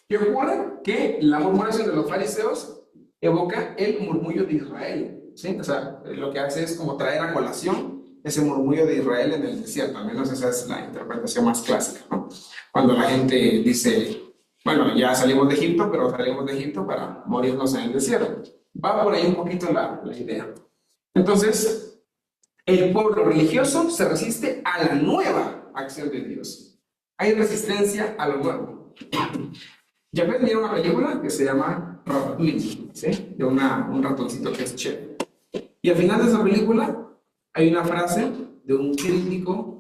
¿Qué ocurre? Que la murmuración de los fariseos evoca el murmullo de Israel. ¿Sí? O sea, lo que hace es como traer a colación ese murmullo de Israel en el desierto. Al menos esa es la interpretación más clásica, ¿no? Cuando la gente dice, bueno, ya salimos de Egipto, pero salimos de Egipto para morirnos en el desierto. Va por ahí un poquito la idea. Entonces, el pueblo religioso se resiste a la nueva acción de Dios. Hay resistencia a lo nuevo. Ya ves, mira una película que se llama Ratatouille, ¿sí? De un ratoncito que es chef. Y al final de esa película hay una frase de un crítico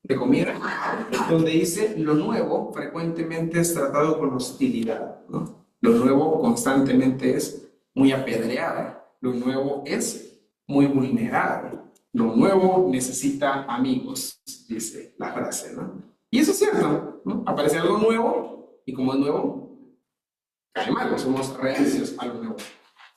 de comida, donde dice, lo nuevo frecuentemente es tratado con hostilidad, ¿no? Lo nuevo constantemente es muy apedreado. Lo nuevo es muy vulnerable. Lo nuevo necesita amigos, dice la frase, ¿no? Y eso es cierto, ¿no? Aparece algo nuevo y como es nuevo, cae mal, somos reacios a lo nuevo.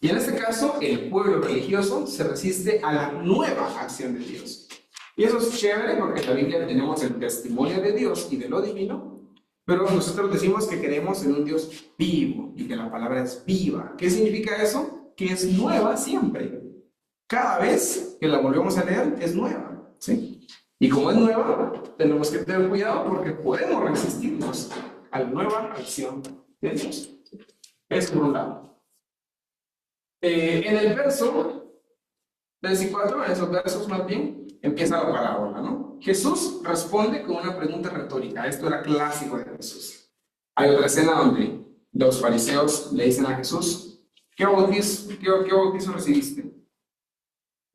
Y en este caso, el pueblo religioso se resiste a la nueva acción de Dios. Y eso es chévere porque en la Biblia tenemos el testimonio de Dios y de lo divino, pero nosotros decimos que creemos en un Dios vivo y que la palabra es viva. ¿Qué significa eso? Que es nueva siempre. Cada vez que la volvemos a leer es nueva, ¿sí? Y como es nueva, tenemos que tener cuidado porque podemos resistirnos a la nueva acción de Dios. Es por un lado. En el verso 24, en esos versos más bien, empieza la parábola, ¿no? Jesús responde con una pregunta retórica. Esto era clásico de Jesús. Hay otra escena donde los fariseos le dicen a Jesús, ¿qué bautizo recibiste?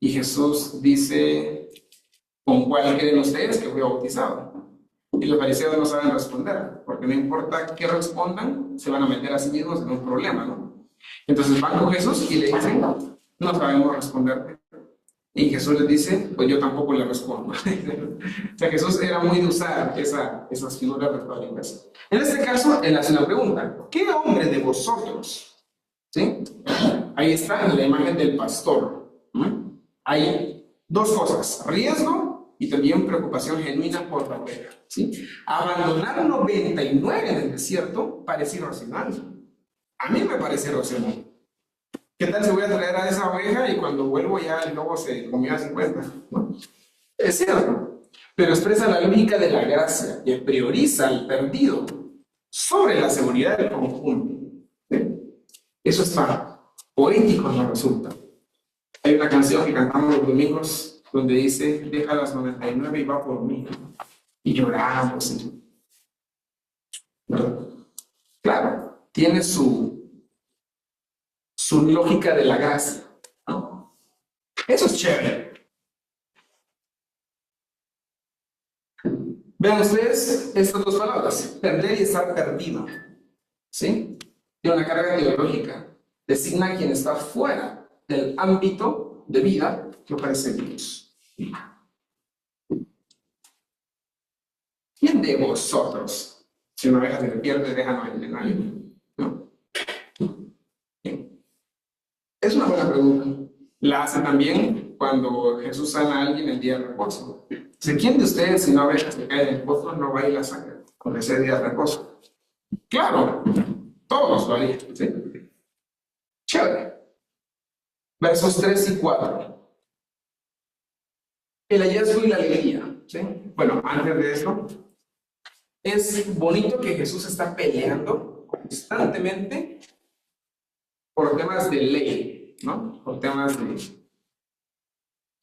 Y Jesús dice, ¿con cuál creen ustedes que fui bautizado? Y los fariseos no saben responder, porque no importa qué respondan, se van a meter a sí mismos en un problema, ¿no? Entonces van con Jesús y le dicen, no sabemos responderte. Y Jesús les dice, pues yo tampoco le respondo. O sea, Jesús era muy de usar esas figuras retóricas. En este caso, él hace una pregunta, ¿qué hombre de vosotros? ¿Sí? Ahí está la imagen del pastor. Hay dos cosas, riesgo y también preocupación genuina por la oveja, ¿sí? Abandonar 99 en el desierto parece irracional. A mí me parece irracional. ¿Qué tal si voy a traer a esa oveja y cuando vuelvo ya el lobo se comió a 50? ¿No? Es cierto, pero expresa la lógica de la gracia y prioriza al perdido sobre la seguridad del conjunto. ¿Sí? Eso está poético, nos resulta. Hay una canción que cantamos los domingos donde dice, deja las 99 y va por mí. Y lloramos. ¿Sí? Claro, tiene su lógica de la gracia, ¿no? Eso es chévere. Vean ustedes estas dos palabras, perder y estar perdido, ¿sí? Tiene una carga teológica, designa a quien está fuera del ámbito de vida que ofrece Dios. ¿Quién de vosotros, si una oveja se le pierde, deja 99? ¿No? Bien. Es una buena pregunta. La hace también cuando Jesús sana a alguien el día de reposo. ¿Quién de ustedes, si una oveja se cae en el pozo, no va y la saca con ese día de reposo? Claro, todos lo harían, ¿sí? Chévere. Versos 3 y 4. El hallazgo y la alegría, ¿sí? Bueno, antes de eso, es bonito que Jesús está peleando constantemente por temas de ley, ¿no? Por temas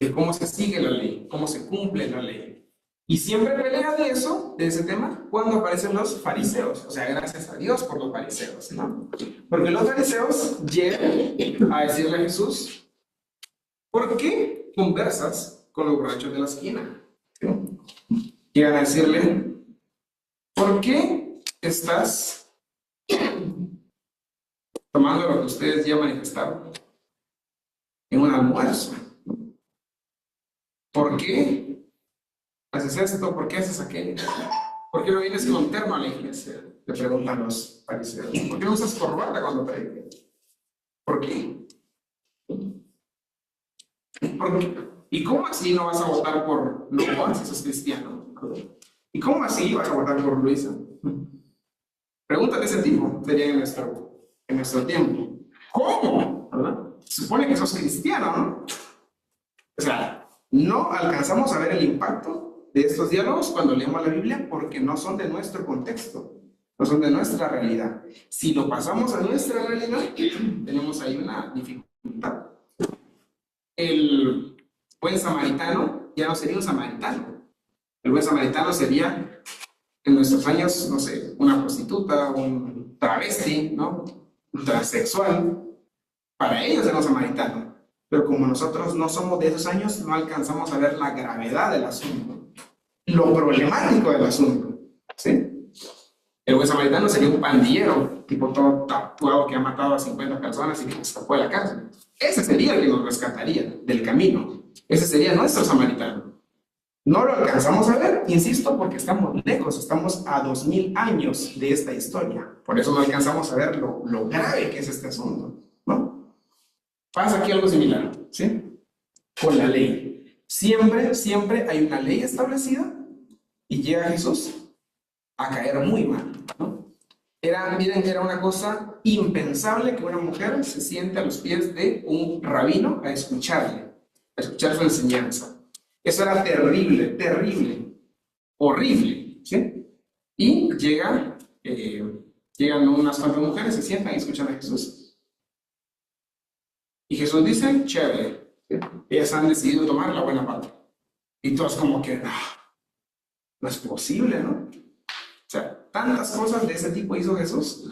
de cómo se sigue la ley, cómo se cumple la ley. Y siempre pelea de eso, de ese tema, cuando aparecen los fariseos. O sea, gracias a Dios por los fariseos, ¿no? Porque los fariseos llegan a decirle a Jesús, ¿por qué conversas con los borrachos de la esquina? ¿Sí? Llegan a decirle, ¿por qué estás tomando lo que ustedes ya manifestaron en un almuerzo? ¿Por qué haces esto? ¿Por qué haces aquello? ¿Por qué no vienes con terno a la iglesia? Le preguntan los fariseos. ¿Por qué no usas corbata cuando predicas? ¿Por qué? ¿Por qué? ¿Y cómo así no vas a votar por Novoa si sos cristiano? ¿Y cómo así vas a votar por Luisa? Preguntas de ese tipo serían en nuestro tiempo. ¿Cómo? ¿Verdad? Se supone que sos cristiano, ¿no? O sea, no alcanzamos a ver el impacto de estos diálogos cuando leemos la Biblia porque no son de nuestro contexto, no son de nuestra realidad. Si lo pasamos a nuestra realidad, tenemos ahí una dificultad. El buen samaritano ya no sería un samaritano. El buen samaritano sería, en nuestros años, no sé, una prostituta, un travesti, ¿no? Un transexual. Para ellos era un samaritano. Pero como nosotros no somos de esos años, no alcanzamos a ver la gravedad del asunto, lo problemático del asunto, ¿sí? El buen samaritano sería un pandillero, tipo todo tatuado que ha matado a 50 personas y que se escapó de la cárcel. Ese sería el que nos rescataría del camino. Ese sería nuestro samaritano. No lo alcanzamos a ver, insisto, porque estamos lejos, estamos a 2000 años de esta historia. Por eso no alcanzamos a ver lo grave que es este asunto, ¿no? Pasa aquí algo similar, ¿sí? Con la ley. Siempre hay una ley establecida y llega Jesús a caer muy mal, ¿no? Miren, era una cosa impensable que una mujer se siente a los pies de un rabino a escuchar su enseñanza. Eso era terrible, horrible, ¿sí? Y llegan unas cuantas mujeres, se sientan y escuchan a Jesús. Y Jesús dice, chévere, ellas han decidido tomar la buena parte. Y todos como que, no es posible, ¿no? O sea, tantas cosas de ese tipo hizo Jesús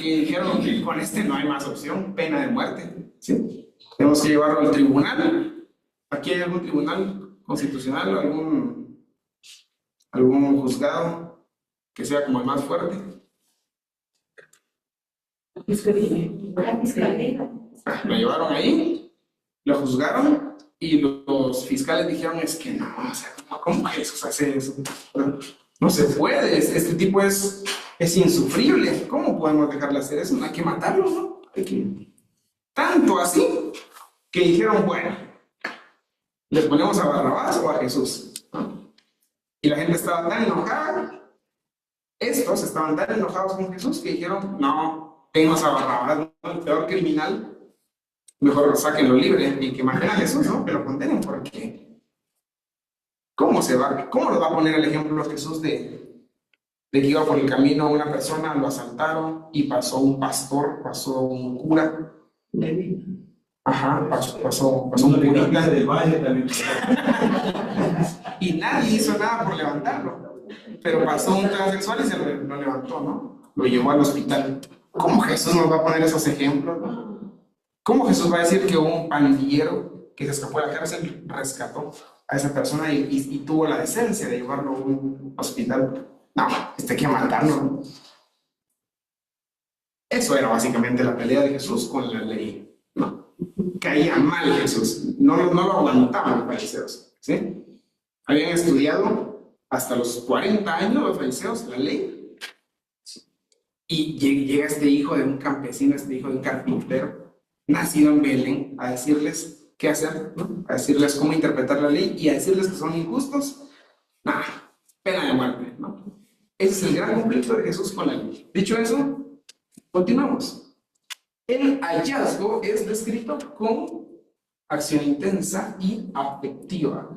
que dijeron que con este no hay más opción, pena de muerte, ¿sí? Tenemos que llevarlo al tribunal. ¿Aquí hay algún tribunal constitucional o algún juzgado que sea como el más fuerte? La fiscalía. Lo llevaron ahí, lo juzgaron y los fiscales dijeron, es que no, o sea, ¿cómo Jesús hace eso? No se puede, este tipo es insufrible, ¿cómo podemos dejarle hacer eso? Hay que matarlo, ¿no? Tanto así que dijeron, bueno, ¿le ponemos a Barrabás o a Jesús? ¿No? Y la gente estaba tan enojada, estos estaban tan enojados con Jesús que dijeron, no, tenemos a Barrabás, ¿no? El peor criminal mejor sáquenlo libre y que maten a Jesús, ¿no? Que lo condenen, porque ¿cómo nos va a poner el ejemplo Jesús de que iba por el camino una persona, lo asaltaron y pasó un pastor, pasó un cura? Ajá, pasó un curita del valle también. y nadie hizo nada por levantarlo, pero pasó un transexual y se lo levantó, ¿no? Lo llevó al hospital. ¿Cómo Jesús nos va a poner esos ejemplos, no? ¿Cómo Jesús va a decir que un pandillero que se escapó de la cárcel rescató a esa persona y tuvo la decencia de llevarlo a un hospital? No, hay que matarlo, ¿no? Eso era básicamente la pelea de Jesús con la ley, ¿no? Caía mal Jesús, no lo aguantaban los fariseos, ¿sí? Habían estudiado hasta los 40 años los fariseos la ley, y llega este hijo de un campesino, este hijo de un carpintero, nacido en Belén, a decirles qué hacer, ¿no? A decirles cómo interpretar la ley y a decirles que son injustos. Nada, pena de muerte, ¿no? Ese es el gran conflicto de Jesús con la ley. Dicho eso, continuamos. El hallazgo es descrito con acción intensa y afectiva.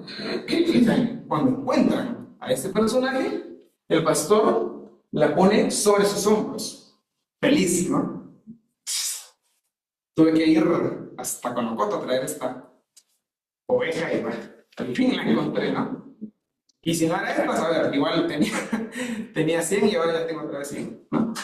Cuando encuentran a este personaje, el pastor la pone sobre sus hombros. Feliz, ¿no? Tuve que ir hasta Conocoto a traer esta oveja y bueno, al fin la encontré, ¿no? Y si no era esta, a ver, igual tenía 100 y ahora ya tengo otra vez 100, ¿no?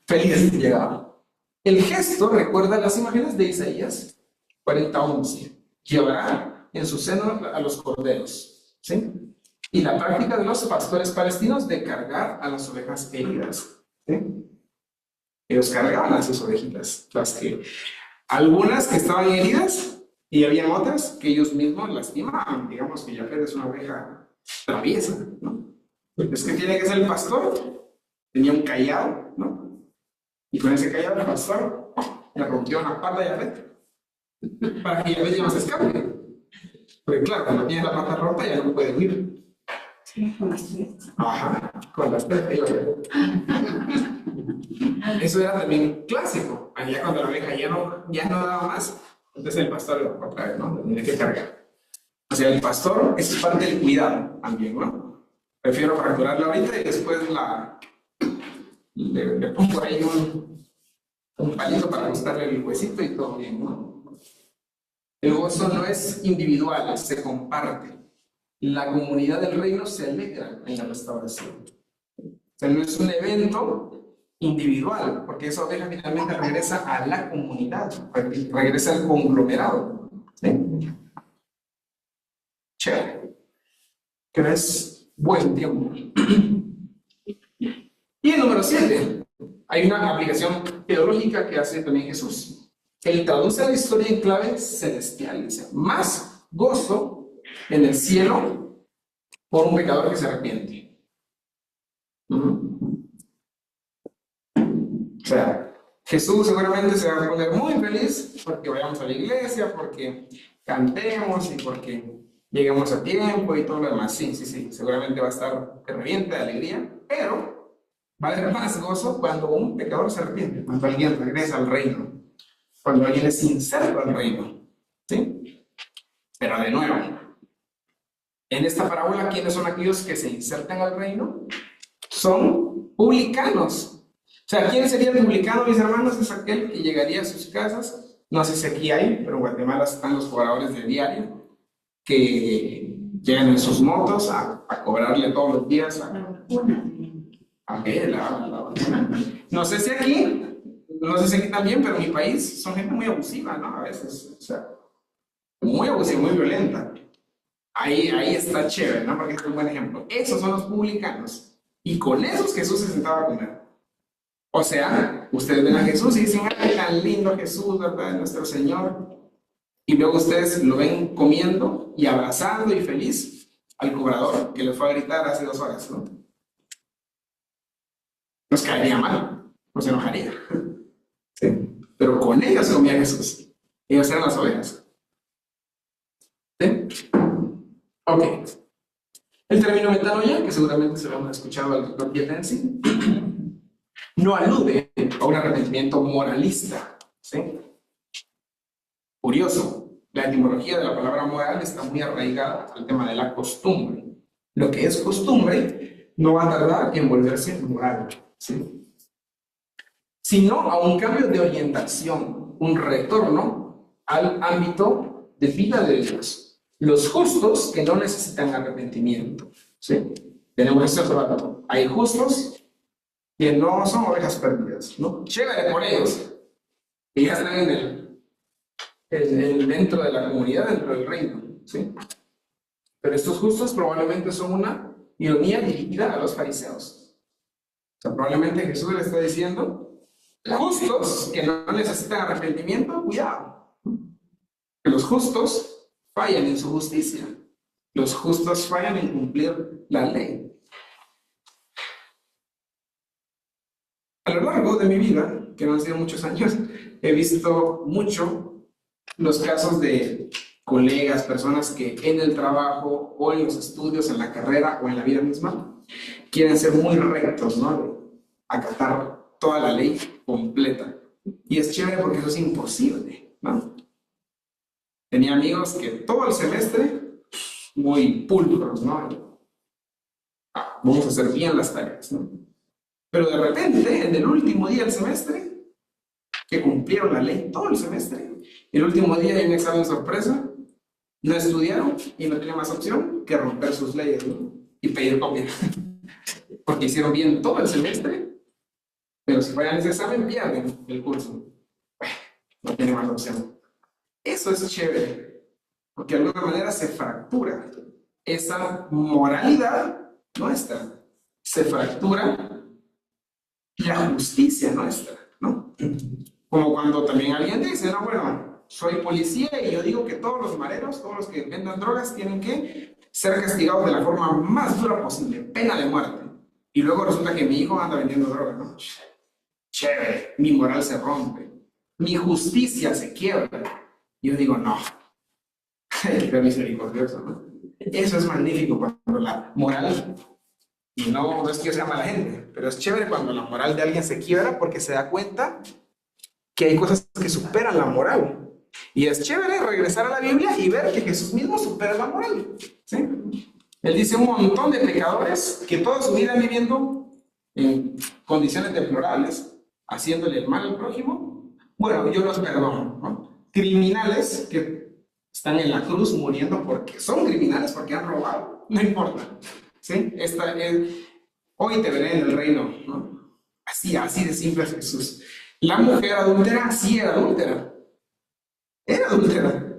Feliz llegaba. El gesto recuerda las imágenes de Isaías 40:11. Llevará en su seno a los corderos, ¿sí? Y la práctica de los pastores palestinos de cargar a las ovejas heridas, ¿sí? Ellos cargaban a sus ovejitas, algunas que estaban heridas y había otras que ellos mismos lastimaban. Digamos que Jafet es una oveja traviesa, ¿no? Es que tiene que ser el pastor, tenía un callado, ¿no? Y con ese callado el pastor le rompió la pata a Jafet para que Jafet ya no se escape. Porque claro, cuando tiene la pata rota ya no puede huir. Ajá, con las tres. Eso era también clásico. Allá cuando la oveja ya no daba más, entonces el pastor otra vez, ¿no? Tiene que cargar. O sea, el pastor es parte del cuidado también, ¿no? Prefiero fracturarla ahorita y después le pongo ahí un palito para ajustarle el huesito y todo bien, ¿no? El gozo no es individual, se comparte. La comunidad del reino se alegra en la restauración. O sea, no es un evento individual, porque esa oveja finalmente regresa a la comunidad, regresa al conglomerado, ¿sí? Chévere. Que es buen tiempo. Y el número 7. Hay una aplicación teológica que hace también Jesús. Él traduce la historia en clave celestial. Dice, más gozo en el cielo por un pecador que se arrepiente. O sea, Jesús seguramente se va a poner muy feliz porque vayamos a la iglesia, porque cantemos y porque lleguemos a tiempo y todo lo demás. Sí, seguramente va a estar que reviente de alegría, pero va a haber más gozo cuando un pecador se arrepiente, cuando alguien regresa al reino, cuando alguien es sincero al reino, ¿sí? Pero de nuevo, en esta parábola, ¿quiénes son aquellos que se insertan al reino? Son publicanos. O sea, ¿quién sería el publicano, mis hermanos? Es aquel que llegaría a sus casas. No sé si aquí hay, pero en Guatemala están los cobradores de diario que llegan en sus motos a cobrarle todos los días no sé si aquí también, pero en mi país son gente muy abusiva, ¿no? A veces, o sea, muy abusiva, muy violenta. Ahí está chévere, ¿no? Porque es un buen ejemplo. Esos son los publicanos. Y con esos Jesús se sentaba a comer. O sea, ustedes ven a Jesús y dicen, ¡ay, tan lindo Jesús, ¿verdad? Nuestro Señor. Y luego ustedes lo ven comiendo y abrazando y feliz al cobrador que le fue a gritar hace 2 horas, ¿no? Nos caería mal, nos enojaría. ¿Sí? Pero con ellos comía Jesús. Ellos eran las ovejas. ¿Sí? Ok. El término metanoia, que seguramente se lo hemos escuchado al doctor Pietensi, no alude a un arrepentimiento moralista, ¿sí? Curioso, la etimología de la palabra moral está muy arraigada al tema de la costumbre. Lo que es costumbre no va a tardar en volverse moral, ¿sí? Sino a un cambio de orientación, un retorno al ámbito de vida de Dios. Los justos que no necesitan arrepentimiento, ¿sí? Tenemos este otro dato. Hay justos que no son ovejas perdidas, ¿no? Chévere por ellos, que ya están dentro de la comunidad, dentro del reino, ¿sí? Pero estos justos probablemente son una ironía dirigida a los fariseos. O sea, probablemente Jesús le está diciendo, justos que no necesitan arrepentimiento, cuidado. Que los justos fallan en su justicia. Los justos fallan en cumplir la ley. A lo largo de mi vida, que no han sido muchos años, he visto mucho los casos de colegas, personas que en el trabajo o en los estudios, en la carrera o en la vida misma, quieren ser muy rectos, ¿no? De acatar toda la ley completa. Y es chévere porque eso es imposible, ¿no? Tenía amigos que todo el semestre, muy pulcros, ¿no? Vamos a hacer bien las tareas, ¿no? Pero de repente, en el último día del semestre, que cumplieron la ley todo el semestre, el último día hay un examen sorpresa, no estudiaron y no tenían más opción que romper sus leyes, ¿no? Y pedir copia. Porque hicieron bien todo el semestre, pero si fallan ese examen, pierden el curso. No tienen más opción. Eso es chévere, porque de alguna manera se fractura esa moralidad nuestra, se fractura la justicia nuestra, ¿no? Como cuando también alguien dice, no, bueno, soy policía y yo digo que todos los mareros, todos los que vendan drogas tienen que ser castigados de la forma más dura posible, pena de muerte. Y luego resulta que mi hijo anda vendiendo drogas, ¿no? Chévere, mi moral se rompe, mi justicia se quiebra. Yo digo, no, hay que ser misericordioso, ¿no? Eso es magnífico cuando la moral, y no es que yo sea mala gente, pero es chévere cuando la moral de alguien se quiebra porque se da cuenta que hay cosas que superan la moral. Y es chévere regresar a la Biblia y ver que Jesús mismo supera la moral, ¿sí? Él dice un montón de pecadores que toda su vida han viviendo en condiciones deplorables, haciéndole el mal al prójimo. Bueno, yo los perdono, ¿no? Criminales que están en la cruz muriendo porque son criminales, porque han robado, no importa, ¿sí? Hoy te veré en el reino, ¿no? Así de simple es Jesús. La mujer adúltera sí era adúltera. Era adúltera.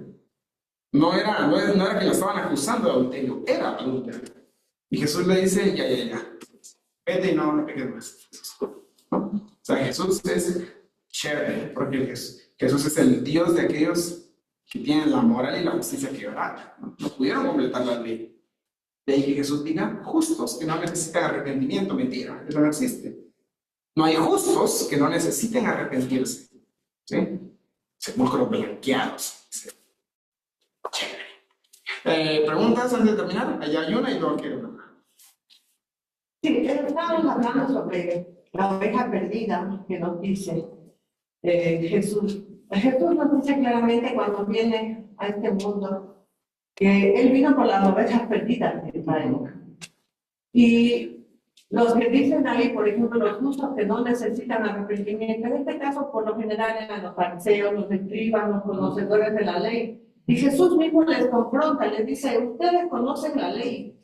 No era que la estaban acusando de adulterio, era adúltera. Y Jesús le dice, ya. Vete y no peques más. ¿No? O sea, Jesús es chévere, porque Jesús es el Dios de aquellos que tienen la moral y la justicia quebrada. No pudieron completar la ley. De ahí que Jesús diga, justos que no necesitan arrepentimiento. Mentira, eso no existe. No hay justos que no necesiten arrepentirse, ¿sí? Sepulcros blanqueados. Chévere. ¿Preguntas antes de terminar? Allá hay una y luego quiero una. Sí, estábamos hablando sobre la oveja perdida que nos dice Jesús. Jesús nos dice claramente cuando viene a este mundo que Él vino por las ovejas perdidas de Israel. Y los que dicen ahí, por ejemplo, los justos que no necesitan arrepentimiento, en este caso por lo general eran los fariseos, los escribas, los conocedores de la ley. Y Jesús mismo les confronta, les dice, ustedes conocen la ley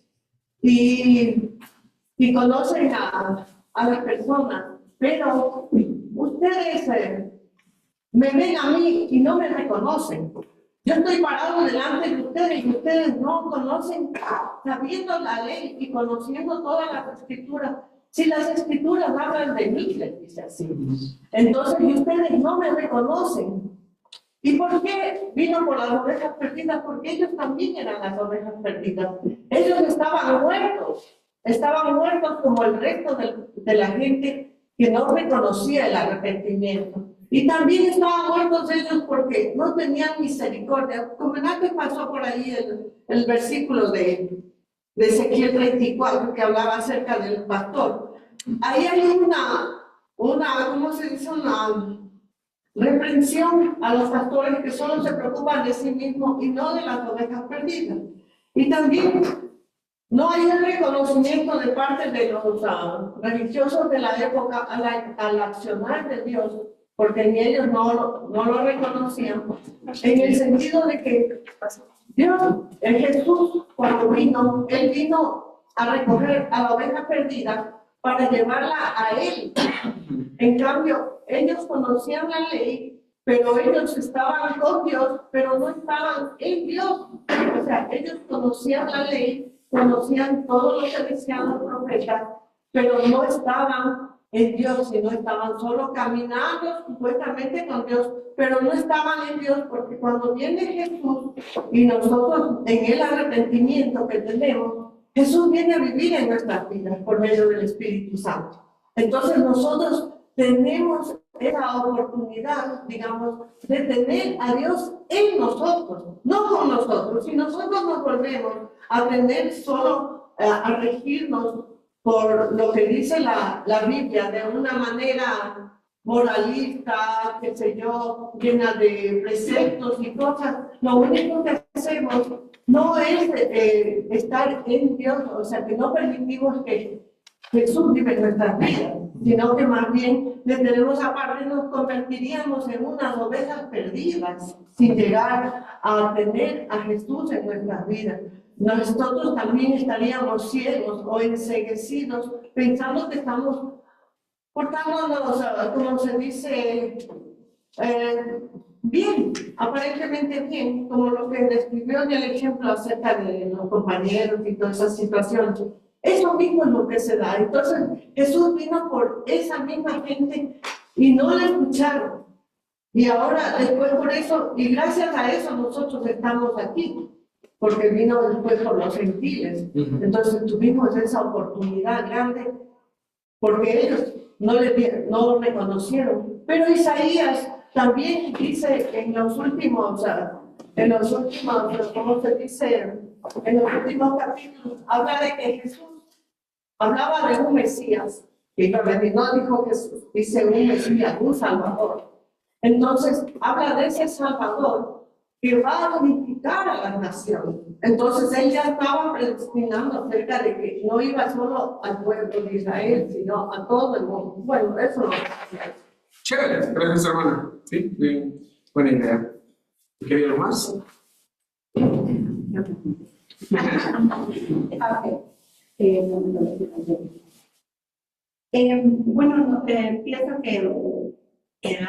y conocen a las personas, pero ustedes me ven a mí y no me reconocen. Yo estoy parado delante de ustedes y ustedes no conocen, sabiendo la ley y conociendo todas las escrituras. Si las escrituras hablan de mí, les dice así. Entonces, y ustedes no me reconocen. ¿Y por qué vino por las ovejas perdidas? Porque ellos también eran las ovejas perdidas. Ellos estaban muertos como el resto de la gente que no reconocía el arrepentimiento. Y también estaban muertos ellos porque no tenían misericordia. Como antes pasó por ahí el versículo de Ezequiel 34 que hablaba acerca del pastor. Ahí hay ¿cómo se dice? reprensión a los pastores que solo se preocupan de sí mismos y no de las ovejas perdidas. Y también no hay un reconocimiento de parte de los religiosos de la época al accionar de Dios, porque ni ellos no lo reconocían, en el sentido de que Dios, Jesús, cuando vino, Él vino a recoger a la oveja perdida para llevarla a Él. En cambio, ellos conocían la ley, pero ellos estaban con Dios, pero no estaban en Dios. O sea, ellos conocían la ley, conocían todo lo que decían los profetas, pero no estaban en Dios, sino estaban solo caminando supuestamente con Dios, pero no estaban en Dios, porque cuando viene Jesús y nosotros en el arrepentimiento que tenemos, Jesús viene a vivir en nuestras vidas por medio del Espíritu Santo. Entonces nosotros tenemos esa oportunidad, digamos, de tener a Dios en nosotros, no con nosotros. Si nosotros nos volvemos a tener solo, a regirnos por lo que dice la Biblia de una manera moralista, qué sé yo, llena de preceptos y cosas, lo único que hacemos no es estar en Dios, o sea, que no permitimos que Jesús vive en nuestras vidas, sino que más bien le tenemos aparte, nos convertiríamos en unas ovejas perdidas sin llegar a tener a Jesús en nuestras vidas. Nosotros también estaríamos ciegos o enceguecidos pensando que estamos portándonos, como se dice, bien, aparentemente bien, como lo que describió en el ejemplo acerca de los compañeros y todas esas situaciones. Eso mismo es lo que se da. Entonces Jesús vino por esa misma gente y no la escucharon. Y ahora después por eso, y gracias a eso nosotros estamos aquí, porque vino después por los gentiles. Entonces tuvimos esa oportunidad grande, porque ellos no reconocieron. Pero Isaías también dice en los últimos, ¿cómo se dice? En los últimos capítulos, habla de que Jesús hablaba de un Mesías, que iba a venir, no dijo Jesús, dice un Mesías, un Salvador. Entonces, habla de ese Salvador que va a unificar a las naciones. Entonces, él ya estaba predestinando acerca de que no iba solo al pueblo de Israel, sino a todo el mundo. Bueno, eso lo hacía. Chévere, gracias hermana. Sí, bien, buena idea. ¿Qué algo más? Bueno, pienso que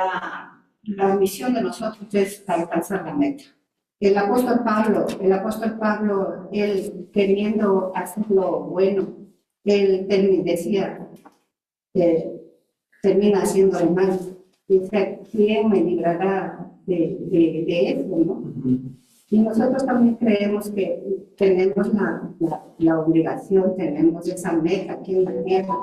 la misión de nosotros es alcanzar la meta. El apóstol Pablo, él queriendo hacer lo bueno, él decía que termina haciendo el mal. Dice, ¿quién me librará de eso, no? Y nosotros también creemos que tenemos la obligación, tenemos esa meta aquí en la tierra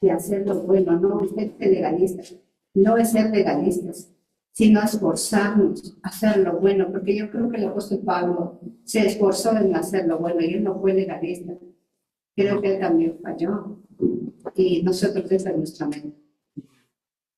de hacer lo bueno, no es ser legalistas, no es ser legalistas, sino esforzarnos a hacer lo bueno, porque yo creo que el apóstol Pablo se esforzó en hacer lo bueno y él no fue legalista. Creo que él también falló y nosotros esa es nuestra meta.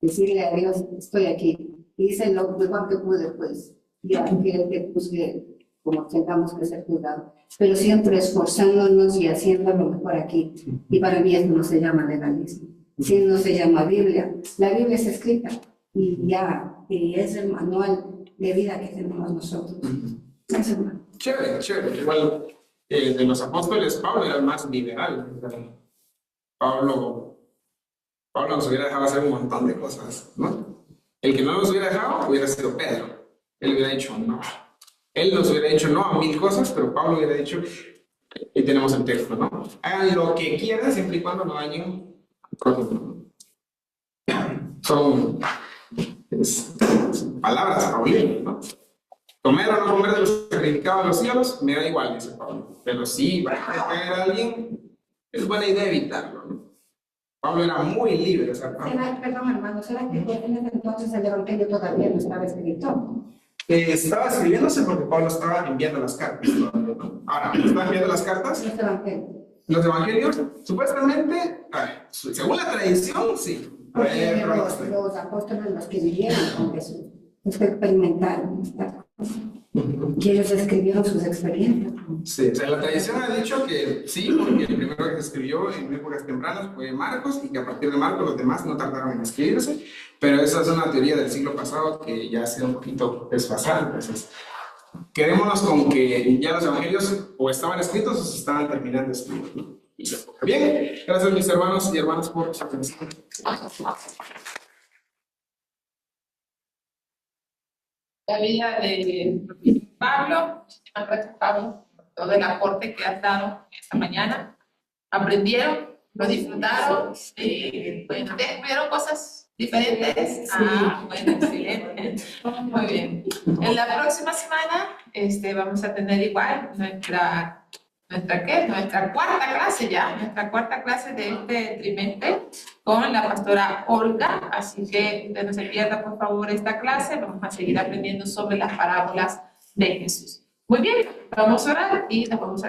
Decirle a Dios, estoy aquí, y hice lo mejor que pude, pues, ya que él te juzgue como tengamos que ser juzgados, pero siempre esforzándonos y haciendo lo mejor aquí. Y para mí eso no se llama legalismo, si no se llama Biblia. La Biblia es escrita y ya, y es el manual de vida que tenemos nosotros. Eso, Chévere, chévere. Igual de los apóstoles, Pablo era el más liberal. Pablo nos hubiera dejado hacer un montón de cosas, ¿no? El que no nos hubiera dejado hubiera sido Pedro. Él hubiera dicho no. Él nos hubiera dicho no a 1000 cosas, pero Pablo hubiera dicho, y tenemos el texto, ¿no? Hagan lo que quieran siempre y cuando no dañen cosas, ¿no? Son palabras paulinas, ¿no? Comer o no comer de los sacrificados de los cielos, me da igual, dice Pablo. Pero si va a caer a alguien, es buena idea evitarlo, ¿no? Pablo era muy libre, ¿sabes? Perdón, hermano, ¿será que en ese entonces el Evangelio todavía no estaba escrito? Estaba escribiéndose porque Pablo estaba enviando las cartas todavía, ¿no? Ahora, ¿está enviando las cartas? Los Evangelios. Los evangelios, supuestamente, según la tradición, sí. Porque los apóstoles los que vivieron con Jesús, los que experimentaron esta cosa, que ellos escribieron sus experiencias. Sí, o sea, la tradición ha dicho que sí, porque el primero que se escribió en épocas tempranas fue Marcos y que a partir de Marcos los demás no tardaron en escribirse, pero esa es una teoría del siglo pasado que ya ha sido un poquito desfasada. Entonces, quedémonos con que ya los evangelios o estaban escritos o se estaban terminando de escribir. Bien, gracias mis hermanos y hermanas por su atención. La vida de Pablo, muchísimas gracias Pablo por todo el aporte que has dado esta mañana. Aprendieron, lo disfrutaron, bueno, descubrieron cosas diferentes. Bueno, excelente. Muy bien. En la próxima semana vamos a tener igual nuestra cuarta clase ya, nuestra cuarta clase de este trimestre con la pastora Olga, así que usted no se pierda por favor esta clase, vamos a seguir aprendiendo sobre las parábolas de Jesús. Muy bien, vamos a orar y nos vamos a